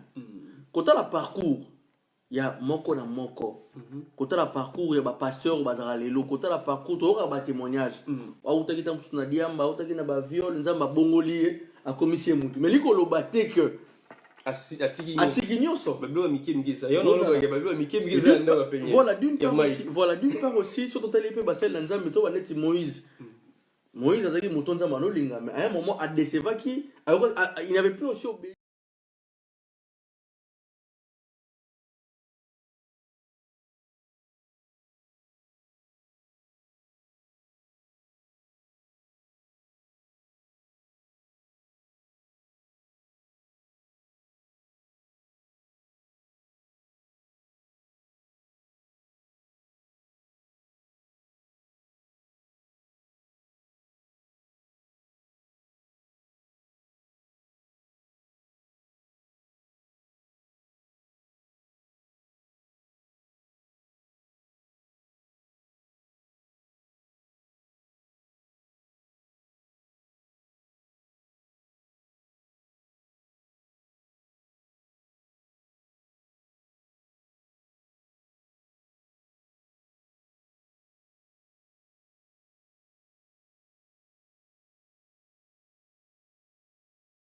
Quand on a parcours il y a moko na moko côté la parcours il y a pasteur bazara lelo côté la parcours to ka ba témoignage auta kita msuna diamba auta kina ba viol nzamba bongoli a commissaire mutu mais liko lo baté que atiki nyonso
bablo miki mgisa yo no lo bablo miki mgisa ndo ba peigner
voilà d'une part aussi surtout tali pe basel nzambe to baneti Moïse azaki mutonza manolinga mais à un moment a déceva qui il n'avait plus aussi obéi